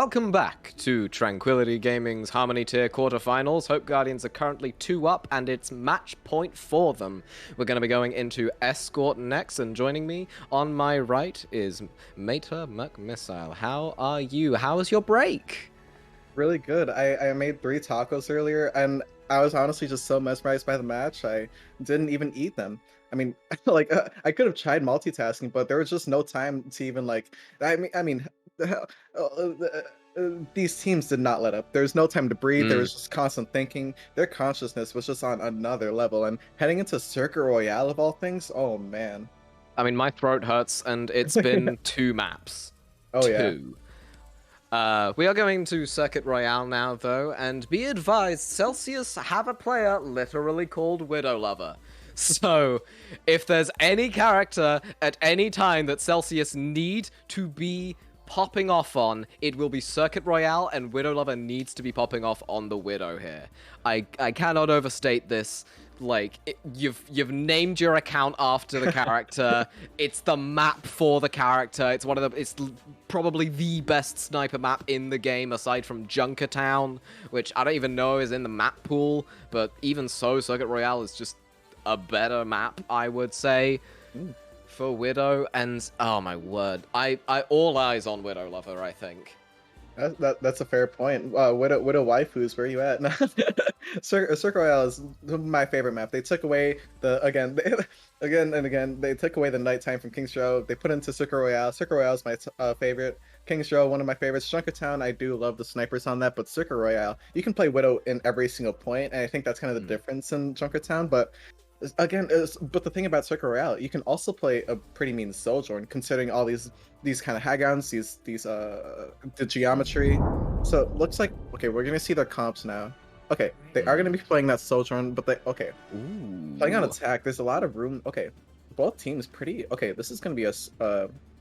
Welcome back to Tranquility Gaming's Harmony Tier quarterfinals. Hope Guardians are currently 2 up, and it's match point for them. We're going to be going into Escort next, and joining me on my right is Mater McMissile. How are you? How was your break? Really good. I made 3 tacos earlier, and I was honestly just so mesmerized by the match, I didn't even eat them. I mean, like, I could have tried multitasking, but there was just no time to even, like, these teams did not let up. There was no time to breathe. There was just constant thinking. Their consciousness was just on another level. And heading into Circuit Royale of all things, oh man. I mean, my throat hurts, and it's been 2 maps. Oh 2. Yeah. We are going to Circuit Royale now, though, and be advised, Celsius have a player literally called Widow Lover. So, if there's any character at any time that Celsius need to be popping off on, it will be Circuit Royale, and Widow Lover needs to be popping off on the Widow here. I cannot overstate this. Like, you've named your account after the character. It's the map for the character. It's it's probably the best sniper map in the game, aside from Junkertown, which I don't even know is in the map pool. But even so, Circuit Royale is just a better map, I would say, for Widow. And oh my word, I all eyes on Widow Lover, I think. That's a fair point. Widow waifus, where are you at? Circuit Royale is my favorite map. They took away again and again. They took away the nighttime from King's Row. They put into Circuit Royale. Circuit Royale is my favorite. King's Row, one of my favorites. Junkertown, I do love the snipers on that, but Circuit Royale, you can play Widow in every single point, and I think that's kind of the difference in Junkertown. But again, but the thing about Circuit Royale, you can also play a pretty mean Sojourn, considering all these kind of hagons, the geometry. So it looks like, okay, we're gonna see their comps now. Okay, they are gonna be playing that Sojourn, but playing on attack, there's a lot of room. Okay, both teams pretty. Okay, this is gonna be a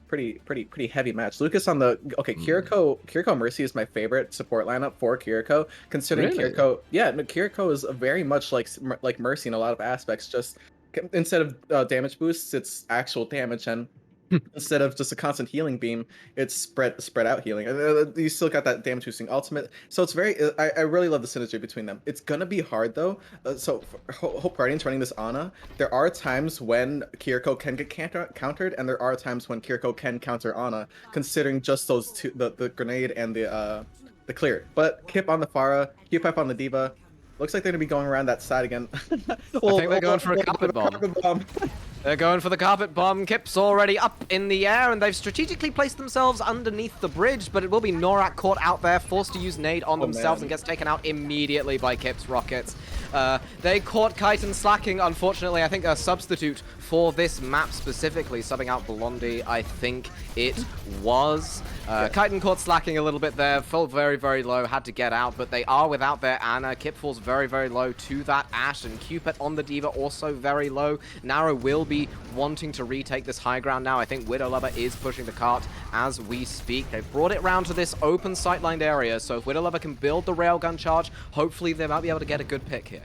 pretty heavy match. Lucas on the Kiriko Mercy is my favorite support lineup for Kiriko, considering Really? Kiriko is very much like Mercy in a lot of aspects. Just instead of damage boosts, it's actual damage, and instead of just a constant healing beam, it's spread out healing. You still got that damage boosting ultimate, so it's very. I really love the synergy between them. It's gonna be hard though. So Hope Guardians running this Ana, there are times when Kiriko can get countered, and there are times when Kiriko can counter Ana, considering just those two, the grenade and the clear. But Kip on the Pharah, Q-Pep on the D.Va. Looks like they're gonna be going around that side again. I think they're going for a carpet bomb. They're going for the carpet bomb. Kip's already up in the air, and they've strategically placed themselves underneath the bridge, but it will be Norak caught out there, forced to use nade on themselves, and gets taken out immediately by Kip's rockets. They caught Kyten slacking, unfortunately. I think a substitute for this map specifically, subbing out Blondie, I think it was. Kyten caught slacking a little bit there, fell very, very low, had to get out, but they are without their Ana. Kip falls very, very low to that Ashe, and Cupid on the D.Va also very low. Narrow will be wanting to retake this high ground now. I think Widow Lover is pushing the cart as we speak. They've brought it round to this open sightlined area, so if Widow Lover can build the railgun charge, hopefully they might be able to get a good pick here.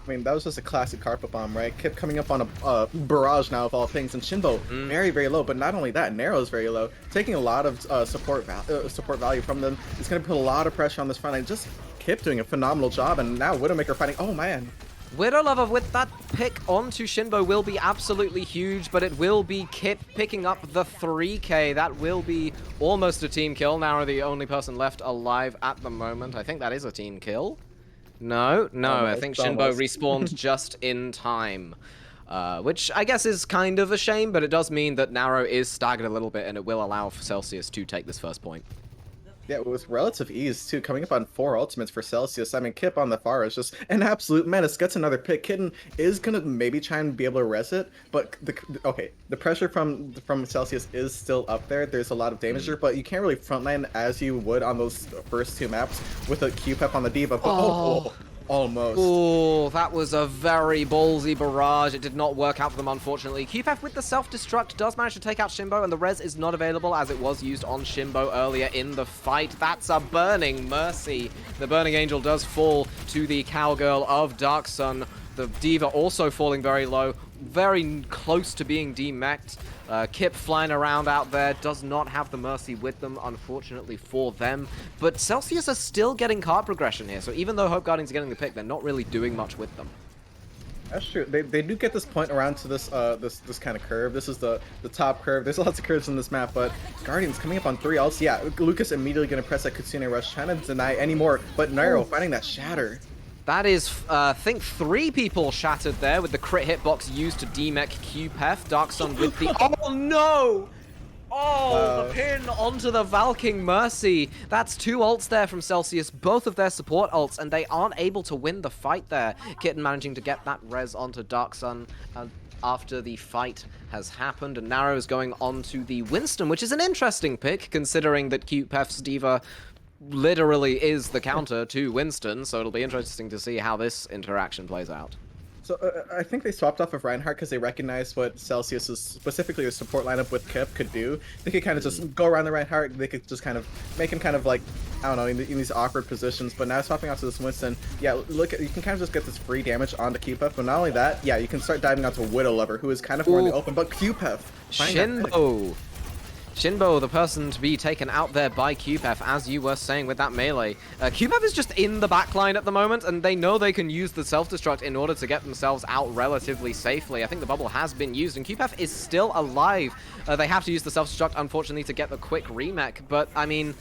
I mean, that was just a classic carpet bomb, right? Kip coming up on a barrage now of all things, and Shinbo very, very low. But not only that, Narrow is very low, taking a lot of support value from them. It's going to put a lot of pressure on this front line. Just Kip doing a phenomenal job, and now Widowmaker fighting. Oh man. Widow Lover with that pick onto Shinbo will be absolutely huge, but it will be Kip picking up the 3k. That will be almost a team kill. Narrow the only person left alive at the moment. I think that is a team kill. No, I think Shinbo respawned just in time. Which I guess is kind of a shame, but it does mean that Narrow is staggered a little bit, and it will allow Celsius to take this first point. Yeah, with relative ease, too. Coming up on 4 ultimates for Celsius. I mean, Kip on the Pharah is just an absolute menace. Gets another pick. Kitten is going to maybe try and be able to res it, but the pressure from Celsius is still up there. There's a lot of damage there, but you can't really frontline as you would on those first 2 maps with a Q-Pep on the D.Va. But almost. Oh, that was a very ballsy barrage. It did not work out for them, unfortunately. QPF with the self-destruct does manage to take out Shinbo, and the res is not available as it was used on Shinbo earlier in the fight. That's a Burning Mercy. The Burning Angel does fall to the Cowgirl of Dark Sun. The D.Va also falling very low, very close to being demeched. Kip flying around out there, does not have the Mercy with them, unfortunately for them. But Celsius are still getting card progression here, so even though Hope Guardians are getting the pick, they're not really doing much with them. That's true. They do get this point around to this this kind of curve. This is the top curve. There's lots of curves in this map, but Guardians coming up on 3 ults. Yeah, Lucas immediately gonna press that Kitsune Rush, trying to deny any more, but Nairo finding that shatter. That is, I think 3 people shattered there with the crit hitbox used to demech QPef. Dark Sun with the... Oh no! Oh, the pin onto the Valking Mercy. That's 2 ults there from Celsius, both of their support ults, and they aren't able to win the fight there. Kitten managing to get that res onto Dark Sun after the fight has happened, and Narrow is going on to the Winston, which is an interesting pick, considering that QPef's D.Va literally is the counter to Winston, so it'll be interesting to see how this interaction plays out. So I think they swapped off of Reinhardt because they recognized what Celsius's, specifically the support lineup with Kip, could do. They could kind of just go around the Reinhardt, they could just kind of make him kind of like, I don't know, in these awkward positions, but now swapping off to this Winston, yeah, look, you can kind of just get this free damage onto QPef, but not only that, yeah, you can start diving onto Widow Lover, who is kind of more in the open, but QPef! Shinbo, the person to be taken out there by QPef, as you were saying with that melee. QPef is just in the backline at the moment, and they know they can use the self-destruct in order to get themselves out relatively safely. I think the bubble has been used, and QPef is still alive. They have to use the self-destruct, unfortunately, to get the quick remech, but, I mean...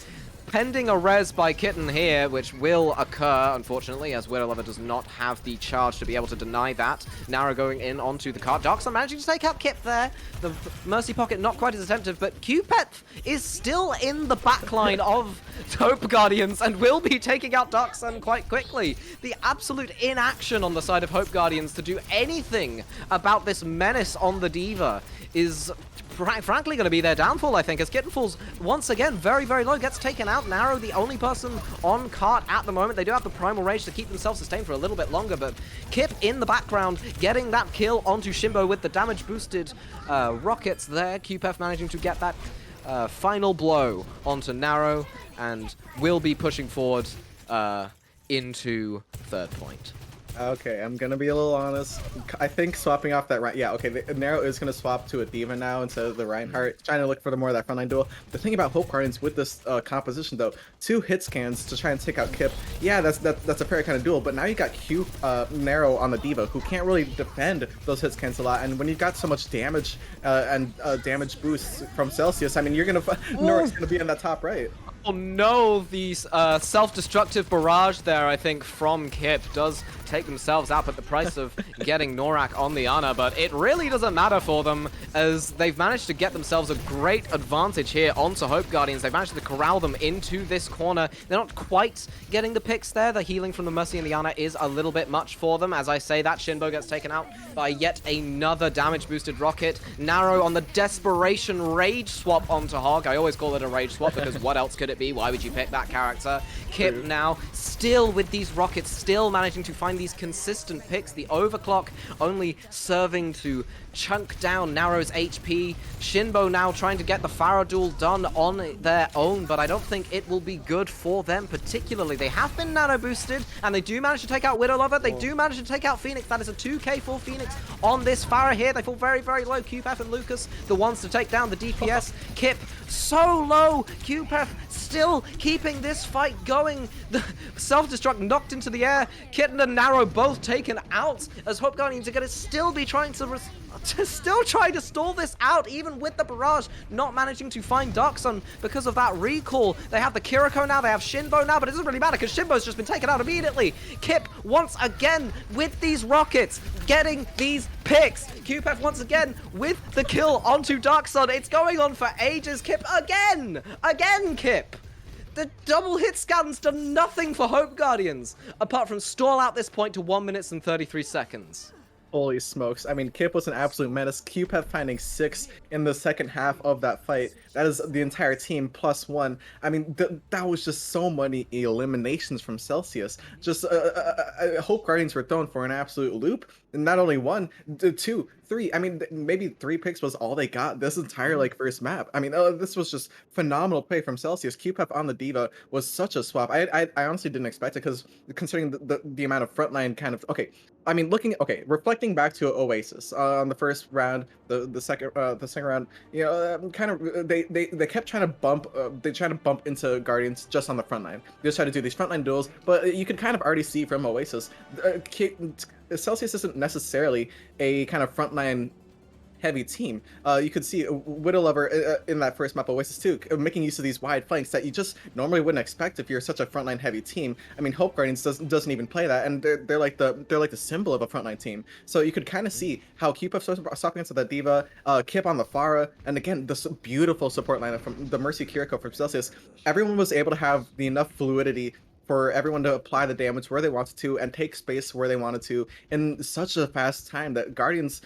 Pending a res by Kitten here, which will occur, unfortunately, as Widow Lover does not have the charge to be able to deny that. Narrow going in onto the cart. Darkson managing to take out Kip there. The Mercy Pocket not quite as attemptive, but QPef is still in the backline of Hope Guardians and will be taking out Darkson quite quickly. The absolute inaction on the side of Hope Guardians to do anything about this menace on the D.Va is... frankly going to be their downfall, I think, as Kitten falls once again very, very low, gets taken out. Narrow, the only person on cart at the moment. They do have the Primal Rage to keep themselves sustained for a little bit longer, but Kip in the background getting that kill onto Shimbo with the damage-boosted rockets there. QPef managing to get that final blow onto Narrow, and will be pushing forward into third point. Okay, I'm gonna be a little honest. I think swapping off that yeah, okay, the Narrow is gonna swap to a D.Va now instead of the Reinhardt, trying to look for more of that frontline duel. The thing about Hope Guardians with this composition though, 2 hit scans to try and take out Kip. Yeah, that's a fair kind of duel, but now you got Narrow on the D.Va, who can't really defend those hit scans a lot, and when you got so much damage and damage boosts from Celsius, I mean, you're gonna Norik's gonna be in that top right. Oh no, the self-destructive barrage there, I think, from Kip does take themselves out at the price of getting Norak on the Ana, but it really doesn't matter for them, as they've managed to get themselves a great advantage here onto Hope Guardians. They've managed to corral them into this corner. They're not quite getting the picks there. The healing from the Mercy and the Ana is a little bit much for them. As I say, that Shinbo gets taken out by yet another damage-boosted rocket. Narrow on the Desperation Rage swap onto Hog. I always call it a Rage swap because what else could it be? Why would you pick that character? Kip now still with these rockets, still managing to find these consistent picks. The overclock only serving to chunk down Narrow's HP. Shinbo now trying to get the Pharaoh duel done on their own, but I don't think it will be good for them particularly. They have been nano boosted, and they do manage to take out Widow Lover. They do manage to take out Phoenix. That is a 2k for Phoenix on this Pharaoh here. They fall very, very low. QPef and Lucas, the ones to take down the DPS. Kip so low. QPef still keeping this fight going. The self-destruct knocked into the air. Kitten and Narrow both taken out, as Hope Guardians are going to still be trying to stall this out, even with the barrage not managing to find Darksun because of that recall. They have the Kiriko now, they have Shinbo now, but it doesn't really matter because Shinbo's just been taken out immediately. Kip once again with these rockets, getting these picks. QPef once again with the kill onto Darksun. It's going on for ages. Kip again! Again, Kip! The double hit scan's done nothing for Hope Guardians, apart from stall out this point to 1 minute and 33 seconds. Holy smokes. I mean, Kip was an absolute menace. QPef finding 6 in the second half of that fight. That is the entire team +1. I mean, that was just so many eliminations from Celsius. Just Hope Guardians were thrown for an absolute loop. not only one, two, three. I mean, maybe 3 picks was all they got this entire like first map. I mean, this was just phenomenal play from Celsius. QPEF on the D.Va was such a swap. I honestly didn't expect it because considering the amount of frontline kind of I mean, reflecting back to Oasis on the first round, the second round, you know, kind of they kept trying to bump into Guardians just on the front line. They just try to do these frontline duels, but you could kind of already see from Oasis, Celsius isn't necessarily a kind of frontline heavy team. You could see Widow Lover in that first map, Oasis 2, making use of these wide flanks that you just normally wouldn't expect if you're such a frontline heavy team. I mean, Hope Guardians doesn't even play that, and they're like the symbol of a frontline team. So you could kind of see how QPEF stopping into the D.Va, Kip on the Pharah, and again this beautiful support lineup from the Mercy Kiriko from Celsius. Everyone was able to have enough fluidity for everyone to apply the damage where they wanted to and take space where they wanted to in such a fast time that Guardians,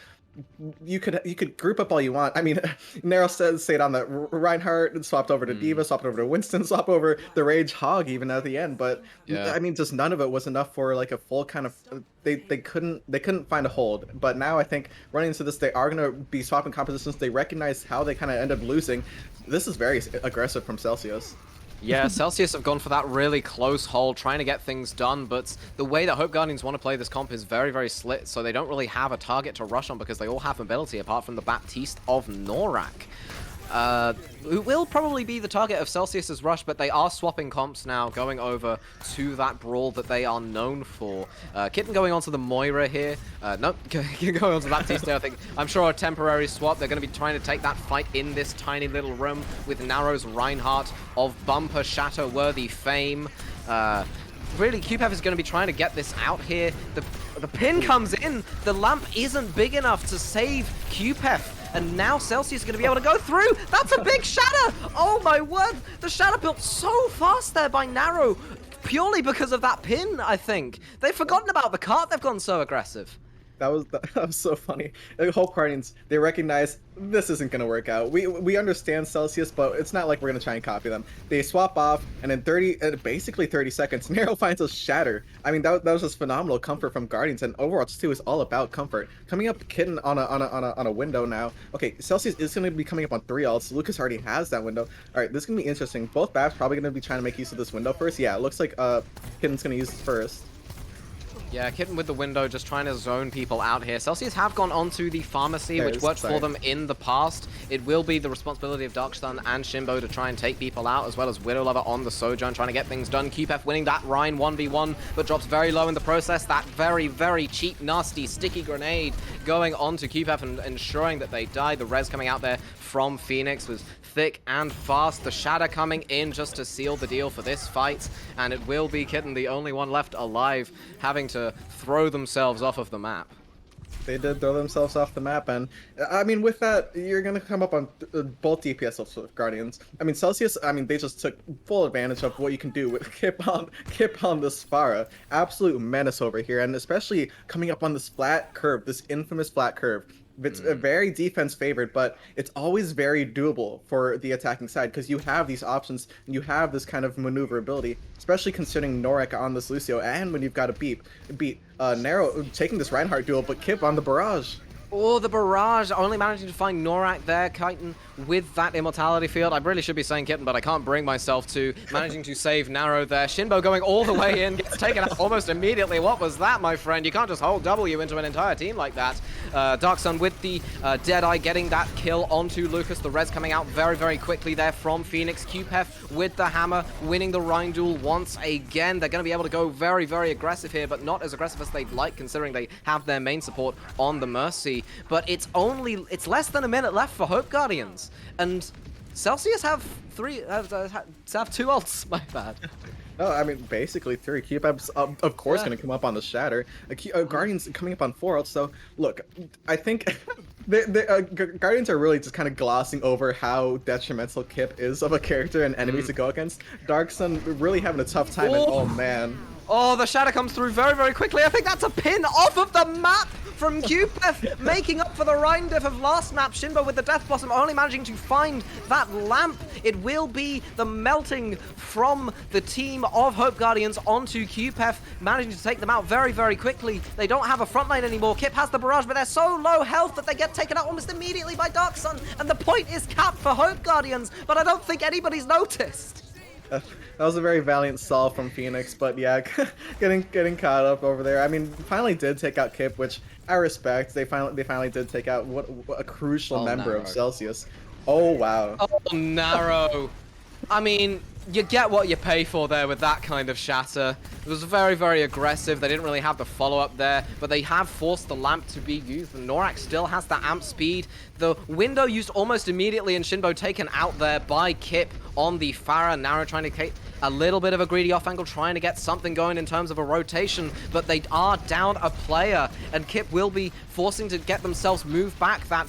you could group up all you want. I mean, Nero stayed on that Reinhardt, swapped over to D.Va, swapped over to Winston, swapped over the Rage Hog even at the end. But I mean, just none of it was enough for like a full kind of. They couldn't find a hold. But now I think running into this, they are gonna be swapping compositions. They recognize how they kind of end up losing. This is very aggressive from Celsius. Yeah, Celsius have gone for that really close hold, trying to get things done, but the way that Hope Guardians want to play this comp is very, very slit, so they don't really have a target to rush on because they all have mobility apart from the Baptiste of Norak. Who will probably be the target of Celsius's rush, but they are swapping comps now, going over to that Brawl that they are known for. Kitten going on to the Moira here. Nope, going on to Baptiste, I think. I'm sure a temporary swap. They're going to be trying to take that fight in this tiny little room with Narrow's Reinhardt of bumper shatter-worthy fame. Really, QPEF is going to be trying to get this out here. The pin comes in. The lamp isn't big enough to save QPEF. And now Celsius is going to be able to go through. That's a big shatter. Oh my word. The shatter built so fast there by Narrow. Purely because of that pin, I think. They've forgotten about the cart. They've gone so aggressive. That was so funny. The Hope Guardians, they recognize this isn't going to work out. We understand Celsius, but it's not like we're going to try and copy them. They swap off, and in basically 30 seconds, Nero finds a shatter. I mean, that was just phenomenal comfort from Guardians, and Overwatch 2 is all about comfort. Coming up Kitten on a window now. Okay, Celsius is going to be coming up on 3 ults. Lucas already has that window. All right, this is going to be interesting. Both Babs probably going to be trying to make use of this window first. Yeah, it looks like Kitten's going to use it first. Yeah, Kitten with the window, just trying to zone people out here. Celsius have gone onto the pharmacy, which worked for them in the past. It will be the responsibility of Darkstun and Shimbo to try and take people out, as well as Widow Lover on the Sojourn, trying to get things done. QPEF winning that Rhine 1v1, but drops very low in the process. That very, very cheap, nasty, sticky grenade going onto QPEF and ensuring that they die. The res coming out there from Phoenix was thick and fast. The Shatter coming in just to seal the deal for this fight, and it will be Kitten, the only one left alive, having to throw themselves off of the map. They did throw themselves off the map, and I mean, with that, you're gonna come up on both DPS of Guardians. I mean, Celsius, I mean, they just took full advantage of what you can do with Kip on this Pharah. Absolute menace over here, and especially coming up on this flat curve, this infamous flat curve. It's a very defense favored, but it's always very doable for the attacking side because you have these options and you have this kind of maneuverability, especially considering Norak on this Lucio, and when you've got to beat Narrow taking this Reinhardt duel, but Kip on the barrage. Oh, the barrage, only managing to find Norak there, Kyten, with that immortality field. I really should be saying Kitten, but I can't bring myself to. Managing to save Narrow there. Shinbo going all the way in, gets taken out almost immediately. What was that, my friend? You can't just hold W into an entire team like that. Darksun with the Deadeye getting that kill onto Lucas. The res coming out very, very quickly there from Phoenix. QPEF with the hammer, winning the Rhine duel once again. They're going to be able to go very, very aggressive here, but not as aggressive as they'd like, considering they have their main support on the Mercy. But it's less than a minute left for Hope Guardians, and Celsius have two ults. My bad. No, I mean, basically 3. QPEF's of course going to come up on the Shatter. Guardians coming up on 4 ults. So look, I think the Guardians are really just kind of glossing over how detrimental Kip is of a character and enemies to go against. Darksun really having a tough time, and oh man. Oh, the Shatter comes through very, very quickly. I think that's a pin off of the map from QPEF, making up for the Rhine diff of last map. Shinbo with the Death Blossom only managing to find that lamp. It will be the melting from the team of Hope Guardians onto QPEF, managing to take them out very, very quickly. They don't have a front line anymore. Kip has the barrage, but they're so low health that they get taken out almost immediately by Dark Sun, and the point is capped for Hope Guardians, but I don't think anybody's noticed. That was a very valiant solve from Phoenix, but yeah, getting caught up over there. I mean, finally did take out Kip, which I respect. They finally did take out what a crucial member of Celsius. Oh wow. Oh, narrow. I mean, you get what you pay for there with that kind of shatter. It was very, very aggressive. They didn't really have the follow-up there, but they have forced the lamp to be used. And Norak still has the amp speed. The window used almost immediately, and Shinbo taken out there by Kip on the Pharah. Naro trying to take a little bit of a greedy off angle, trying to get something going in terms of a rotation, but they are down a player, and Kip will be forcing to get themselves moved back. That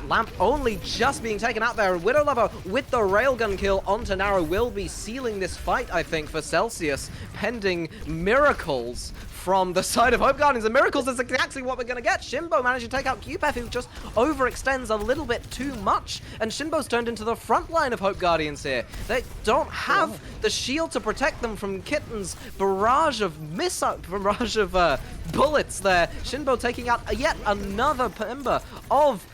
lamp only just being taken out there. Widow Lover with the railgun kill onto Naro will be sealing this fight, I think, for Celsius, pending miracles from the side of Hope Guardians. And miracles is exactly what we're going to get. Shinbo managed to take out QPEF, who just overextends a little bit too much. And Shinbo's turned into the front line of Hope Guardians here. They don't have the shield to protect them from Kitten's barrage of bullets there. Shinbo taking out yet another member of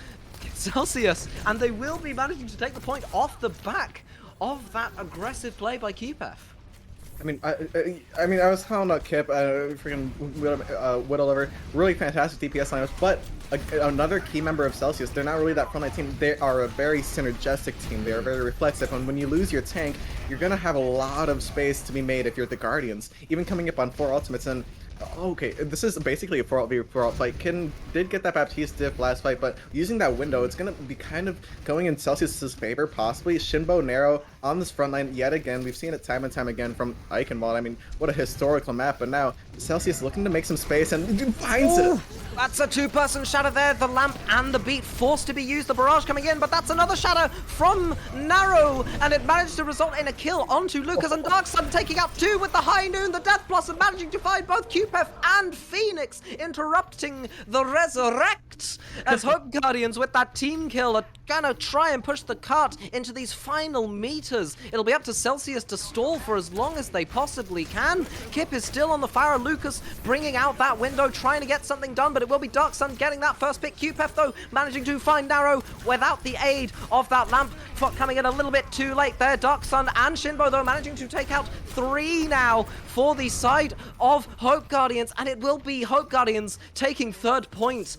Celsius. And they will be managing to take the point off the back of that aggressive play by QPEF. I mean, I was calling out Kip, freaking Widow Lover, really fantastic DPS lineups, but another key member of Celsius, they're not really that frontline team. They are a very synergistic team. They are very reflexive, and when you lose your tank, you're gonna have a lot of space to be made if you're the Guardians. Even coming up on 4 ultimates, and okay, this is basically a 4-4 fight. Kitten did get that Baptiste diff last fight, but using that window, it's going to be kind of going in Celsius's favor, possibly. Shinbo Naro on this front line yet again. We've seen it time and time again from Eichenwald. I mean, what a historical map, but now Celsius looking to make some space and finds it. That's a 2-person shatter there. The lamp and the beat forced to be used. The barrage coming in, but that's another shatter from Naro, and it managed to result in a kill onto Lucas, and Dark Sun taking out 2 with the High Noon. The Death Blossom managing to find both QPEF and Phoenix, interrupting the resurrect as Hope Guardians with that team kill are gonna try and push the cart into these final meters. It'll be up to Celsius to stall for as long as they possibly can. Kip is still on the fire. Lucas bringing out that window, trying to get something done, but it will be Dark Sun getting that first pick. QPEF, though, managing to find Naro without the aid of that lamp. Coming in a little bit too late there. Dark Sun and Shinbo, though, managing to take out 3 now for the side of Hope Guardians, and it will be Hope Guardians taking 3rd point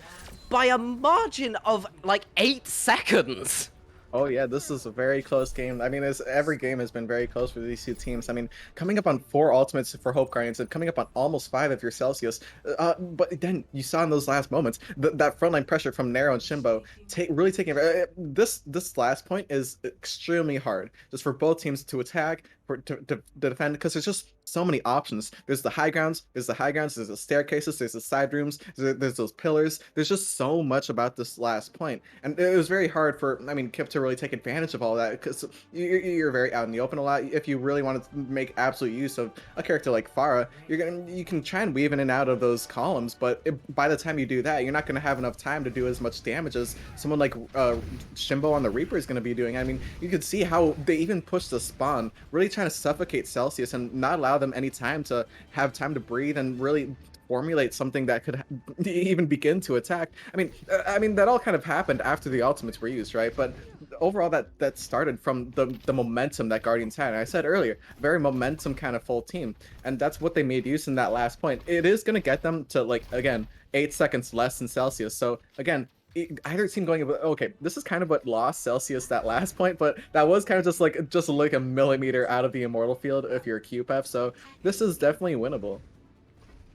by a margin of like 8 seconds. Oh yeah, this is a very close game. I mean, every game has been very close for these two teams. I mean, coming up on 4 ultimates for Hope Guardians and coming up on almost 5 if you're Celsius. But then you saw in those last moments that frontline pressure from Naro and Shinbo really taking this last point is extremely hard just for both teams to attack, to defend, because there's just so many options. There's the high grounds, there's the staircases, there's the side rooms, there's those pillars. There's just so much about this last point, and it was very hard for, I mean, Kip to really take advantage of all that, because you're very out in the open a lot. If you really want to make absolute use of a character like Pharah, you can try and weave in and out of those columns, but by the time you do that, you're not going to have enough time to do as much damage as someone like Shinbo on the Reaper is going to be doing. I mean, you could see how they even pushed the spawn, really trying to suffocate Celsius and not allow them any time to have time to breathe and really formulate something that could even begin to attack. I mean that all kind of happened after the ultimates were used, right? But overall, that started from the momentum that Guardians had. And I said earlier, very momentum kind of full team, and that's what they made use in that last point. It is going to get them to, like, again, 8 seconds less than Celsius. So again, either team going, okay, this is kind of what lost Celsius that last point, but that was kind of just like a millimeter out of the immortal field if you're a QPEF. So this is definitely winnable.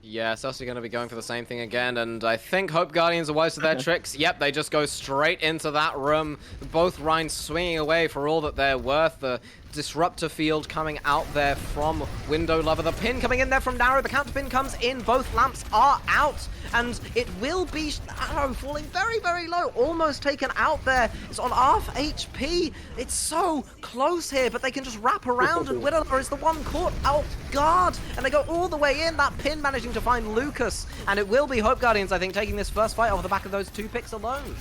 Yeah, Celsius are going to be going for the same thing again, and I think Hope Guardians are wise to their tricks. Yep, they just go straight into that room. Both Rhines swinging away for all that they're worth. The Disruptor field coming out there from Window Lover. The pin coming in there from Narrow. The counter pin comes in. Both lamps are out. And it will be Narrow falling very, very low. Almost taken out there. It's on half HP. It's so close here, but they can just wrap around. And Window Lover is the one caught out guard. And they go all the way in. That pin managing to find Lucas. And it will be Hope Guardians, I think, taking this first fight off the back of those 2 picks alone.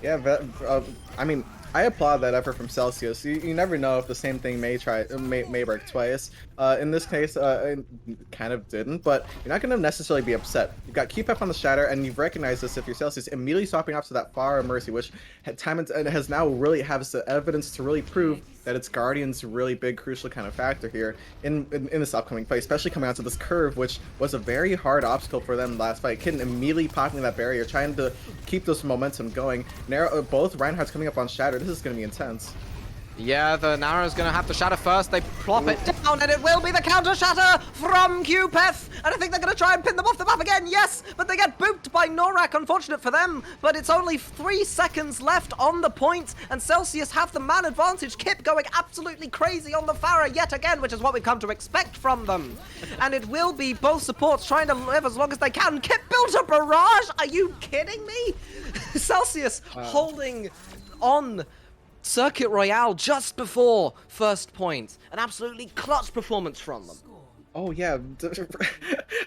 Yeah, I mean, I applaud that effort from Celsius. You never know if the same thing may work twice. In this case, it kind of didn't, but you're not going to necessarily be upset. You've got QPF on the Shatter, and you've recognized this if you're Celsius, immediately swapping off to that Pharah Mercy, which has now really has the evidence to really prove that it's Guardian's really big, crucial kind of factor here in this upcoming fight, especially coming out to this curve, which was a very hard obstacle for them last fight. Kitten immediately popping that barrier, trying to keep this momentum going. Both Reinhardt's coming up on Shatter. This is going to be intense. Yeah, the Narrow's gonna have to shatter first. They plop it down, and it will be the counter shatter from QPF. And I think they're gonna try and pin them off the map again. Yes, but they get booped by Norak. Unfortunate for them, but it's only 3 seconds left on the point, and Celsius have the man advantage. Kip going absolutely crazy on the Pharah yet again, which is what we've come to expect from them. And it will be both supports trying to live as long as they can. Kip built a barrage. Are you kidding me? Celsius holding on Circuit Royale just before first point. An absolutely clutch performance from them. Oh yeah,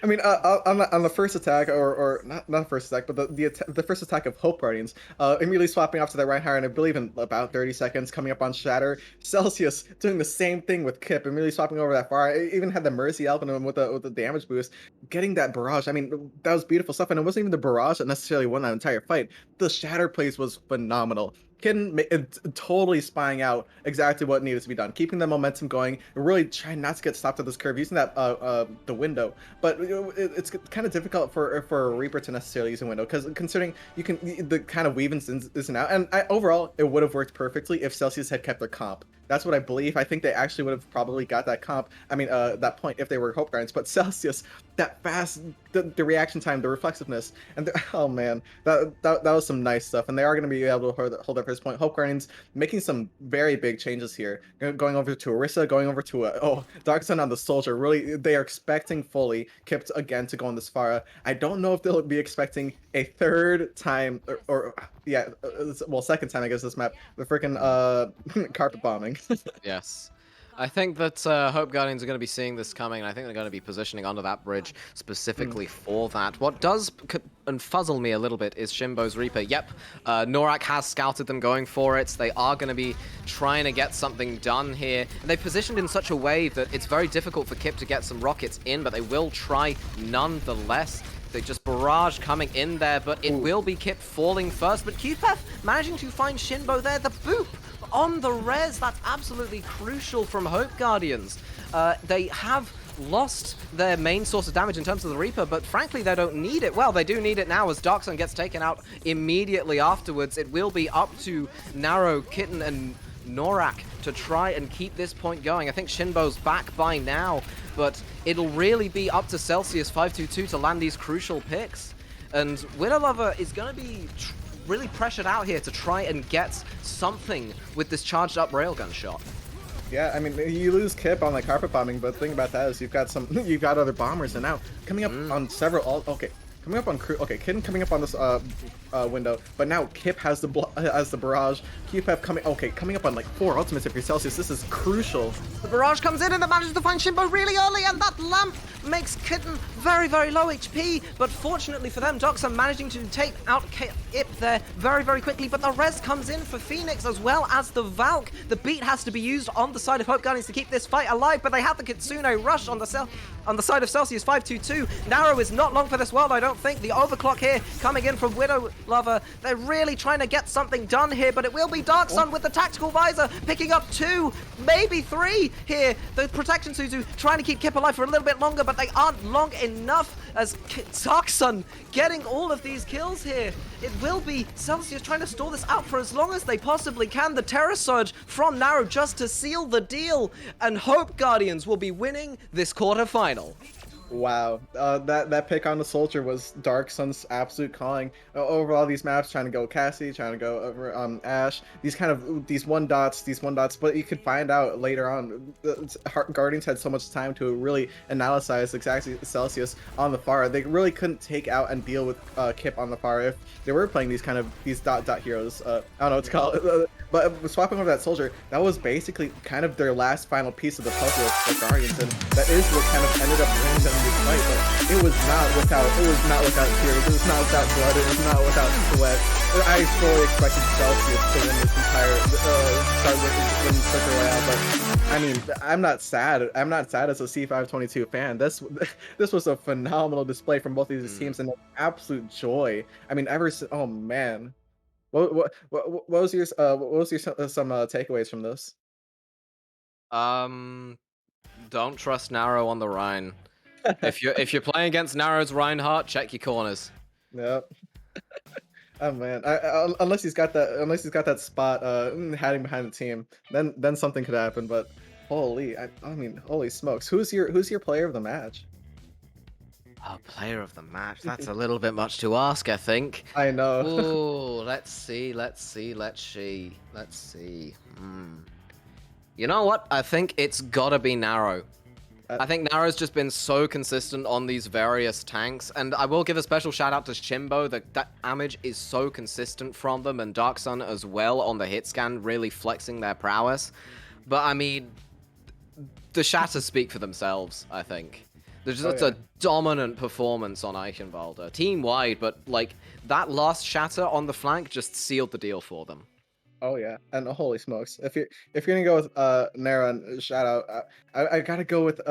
I mean, on the first attack, or not the first attack, but the first attack of Hope Guardians, immediately swapping off to that Reinhardt, and I believe in about 30 seconds, coming up on Shatter. Celsius doing the same thing with Kip, immediately swapping over that far. I even had the Mercy helping him with the damage boost, getting that barrage. I mean, that was beautiful stuff, and it wasn't even the barrage that necessarily won that entire fight. The Shatter plays was phenomenal. Kitten totally spying out exactly what needed to be done, keeping the momentum going, and really trying not to get stopped at this curve, using that the window. But it's kind of difficult for a Reaper to necessarily use a window, because considering you can the kind of weave in and out, and overall it would have worked perfectly if Celsius had kept their comp. That's what I believe. I think they actually would have probably got that comp. I mean, that point if they were Hope Guardians. But Celsius, that fast, the reaction time, the reflexiveness, and oh man, that was some nice stuff. And they are going to be able to hold up for this point. Hope Guardians making some very big changes here, going over to Orisa, going over to Dark Sun on the Soldier. Really, they are expecting fully Kip again to go on this Pharah. I don't know if they'll be expecting a third time second time I guess this map, the freaking carpet bombing. Yes. I think that Hope Guardians are going to be seeing this coming, and I think they're going to be positioning under that bridge specifically for that. What does fuzzle me a little bit is Shimbo's Reaper. Yep, Norak has scouted them going for it. They are going to be trying to get something done here. And they've positioned in such a way that it's very difficult for Kip to get some rockets in, but they will try nonetheless. They just barrage coming in there, but it will be Kip falling first. But QPF managing to find Shinbo there. The boop on the res, that's absolutely crucial from Hope Guardians. They have lost their main source of damage in terms of the Reaper, but frankly they don't need it. Well, they do need it now as Dark Sun gets taken out immediately afterwards. It will be up to Narrow, Kitten, and Norak to try and keep this point going. I think Shinbo's back by now, but it'll really be up to Celsius 522 to land these crucial picks. And Window Lover is going to be really pressured out here to try and get something with this charged up railgun shot. Yeah, I mean, you lose Kip on the carpet bombing, but the thing about that is you've got other bombers, and now coming up on several coming up on Kitten coming up on this window, but now Kip has the barrage. QPF coming up on like 4 ultimates if you're Celsius. This is crucial. The barrage comes in and it manages to find Shimbo really early, and that lamp makes Kitten very, very low HP. But fortunately for them, Docs are managing to take out Kip there very, very quickly. But the res comes in for Phoenix as well as the Valk. The beat has to be used on the side of Hope Guardians to keep this fight alive, but they have the Kitsune rush on the side of Celsius 522. Narrow is not long for this world, I don't think. The overclock here coming in from Window Lover. They're really trying to get something done here, but it will be Dark Sun with the tactical visor picking up 2, maybe 3 here. The protection Suzu trying to keep Kip alive for a little bit longer, but they aren't long enough as Dark Sun getting all of these kills here. It will be Celsius trying to stall this out for as long as they possibly can. The Terror Surge from Narrow just to seal the deal, and Hope Guardians will be winning this quarterfinal. Wow, that pick on the soldier was Dark Sun's absolute calling. Over all these maps, trying to go Cassie, trying to go over Ash. These one dots. But you could find out later on, Guardians had so much time to really analyze exactly Celsius on the far. They really couldn't take out and deal with Kip on the far if they were playing these dot heroes. I don't know what to call it. But swapping over that soldier, that was basically kind of their last final piece of the puzzle for Guardians, and that is what kind of ended up winning them this fight. But it was not without tears, it was not without blood, it was not without sweat. I fully expected Celsius to win this entire start with Circle Royale, but I mean, I'm not sad. I'm not sad as a C522 fan. This was a phenomenal display from both of these teams and an absolute joy. I mean, oh man. What was your some takeaways from this? Don't trust Narrow on the Rhine. if you're playing against Narrow's Reinhardt, check your corners. Yep. Oh man, unless he's got that spot hiding behind the team, then something could happen. But holy, I mean, holy smokes, who's your player of the match? Oh, player of the match. That's a little bit much to ask, I think. I know. Ooh, let's see. You know what? I think it's gotta be Narrow. I think Narrow's just been so consistent on these various tanks, and I will give a special shout out to Shimbo. That damage is so consistent from them, and Dark Sun as well on the hit scan, really flexing their prowess. But I mean, the shatters speak for themselves, I think. There's just a dominant performance on Eichenwalde, team-wide, but like that last shatter on the flank just sealed the deal for them. Oh yeah, and holy smokes! If you're gonna go with Nara and shout out, I gotta go with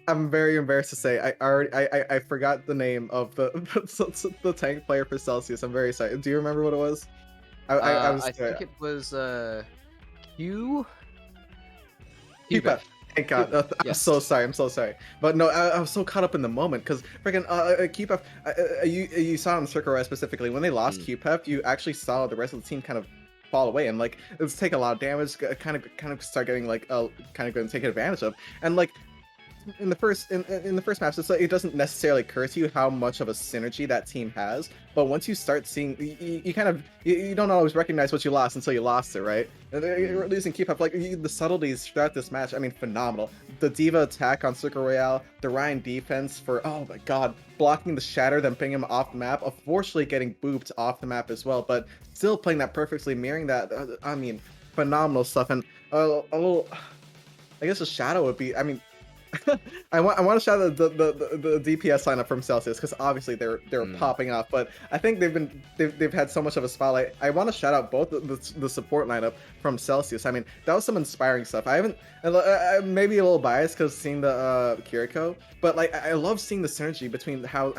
I'm very embarrassed to say I forgot the name of the tank player for Celsius. I'm very sorry. Do you remember what it was? I think it was Q. Qpep. Thank God. I'm Yes. so sorry. But no, I was so caught up in the moment because freaking QPEP, you saw in Circle Rise specifically, when they lost QPEP, you actually saw the rest of the team kind of fall away and like it was take a lot of damage, kind of start getting like kind of going to take advantage of. And like in the first maps, it's like it doesn't necessarily occur to you how much of a synergy that team has, but once you start seeing, you kind of you don't always recognize what you lost until you lost it, right? You're losing keep up, like the subtleties throughout this match. I mean, phenomenal. The Diva attack on Circle Royale, the Ryan defense for, oh my god, blocking the shatter, then pinging him off the map, unfortunately getting booped off the map as well, but still playing that perfectly, mirroring that. I mean, phenomenal stuff. And a little, I guess a shadow would be, I mean, I want to shout out the DPS lineup from Celsius because obviously they're popping off, but I think they've had so much of a spotlight. I want to shout out both the support lineup from Celsius. I mean, that was some inspiring stuff. I haven't, maybe a little biased because seeing the Kiriko, but like I love seeing the synergy between how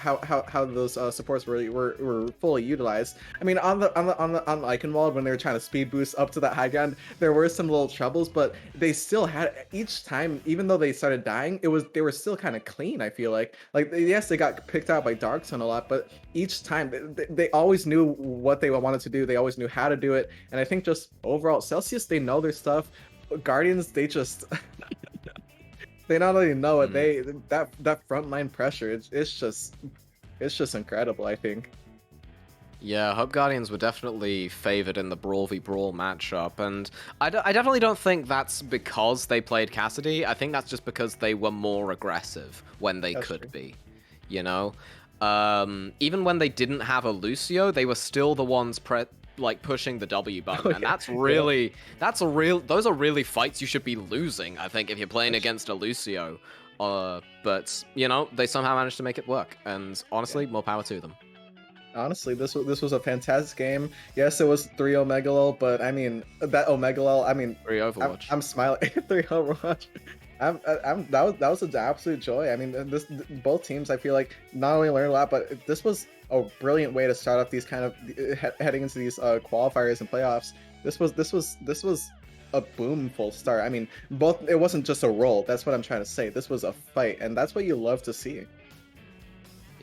those supports were fully utilized. I mean, on Eichenwalde, when they were trying to speed boost up to that high ground, there were some little troubles, but they still had each time, even though they started dying, they were still kind of clean. I feel like yes, they got picked out by Dark Sun a lot, but each time they always knew what they wanted to do. They always knew how to do it, and I think just overall Celsius, they know their stuff. Guardians, they just they not only know it, that frontline pressure, it's just incredible, I think. Yeah, Hope Guardians were definitely favored in the Brawl v Brawl matchup, and I definitely don't think that's because they played Cassidy. I think that's just because they were more aggressive when they could be, you know? Even when they didn't have a Lucio, they were still the ones pushing the W button, and those are really fights you should be losing, I think, if you're playing against a Lucio. But, you know, they somehow managed to make it work, and honestly, more power to them. Honestly, this was a fantastic game. Yes, it was 3 Omegalol, but I mean that Omegalol. I mean, 3 Overwatch. I'm smiling. 3 Overwatch. That was an absolute joy. I mean, both teams, I feel like, not only learned a lot, but this was a brilliant way to start off these kind of heading into these qualifiers and playoffs. This was a boomful start. I mean, it wasn't just a roll. That's what I'm trying to say. This was a fight, and that's what you love to see.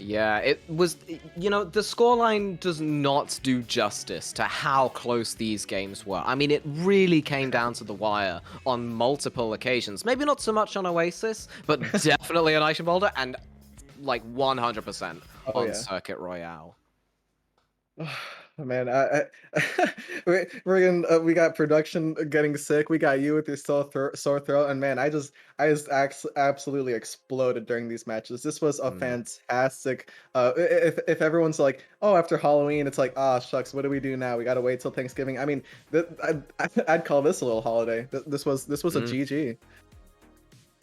Yeah, it was, you know, the scoreline does not do justice to how close these games were. I mean, it really came down to the wire on multiple occasions. Maybe not so much on Oasis, but definitely on Ice Boulder, and like 100% Oh, on yeah. Circuit Royale. Man, we got production getting sick. We got you with your sore throat, and man, I just absolutely exploded during these matches. This was a fantastic. If everyone's like, oh, after Halloween, it's like, ah, shucks, what do we do now? We gotta wait till Thanksgiving. I mean, I'd call this a little holiday. This was a GG.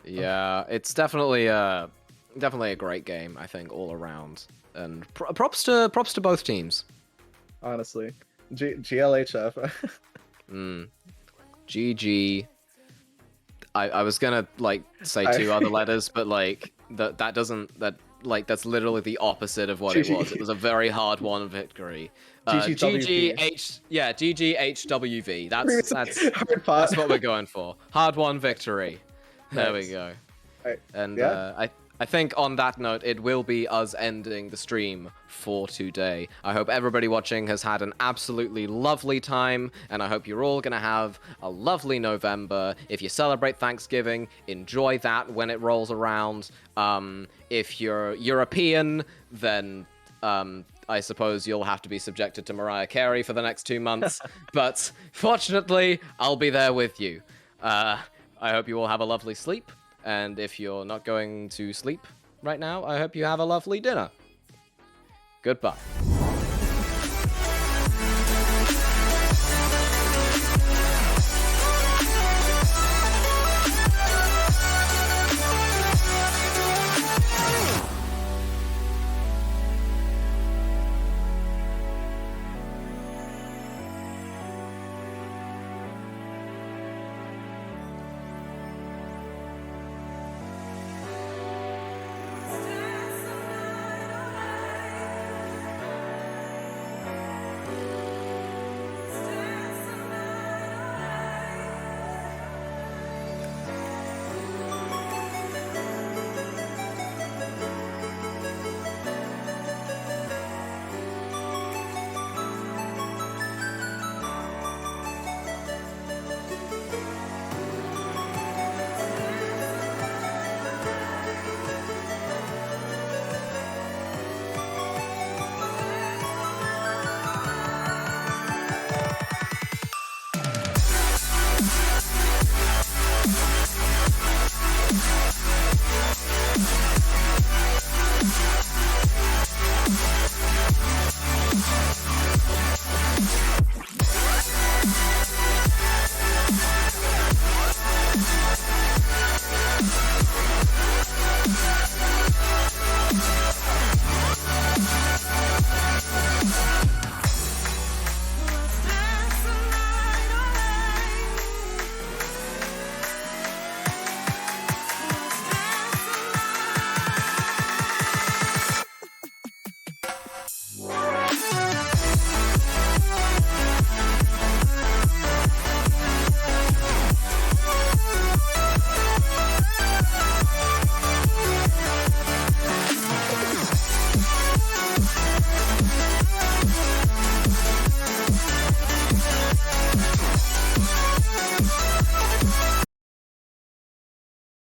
Yeah, it's definitely a great game, I think, all around. And props to both teams. Honestly, GLHF. GG. I was gonna like say two other letters, but like that's literally the opposite of what it was. It was a very hard won victory. GGHWV. GGHWV. That's what we're going for. Hard won victory. There we go. Right. And Yeah. I think on that note, it will be us ending the stream for today. I hope everybody watching has had an absolutely lovely time, and I hope you're all going to have a lovely November. If you celebrate Thanksgiving, enjoy that when it rolls around. If you're European, then I suppose you'll have to be subjected to Mariah Carey for the next 2 months. But fortunately, I'll be there with you. I hope you all have a lovely sleep. And if you're not going to sleep right now, I hope you have a lovely dinner. Goodbye.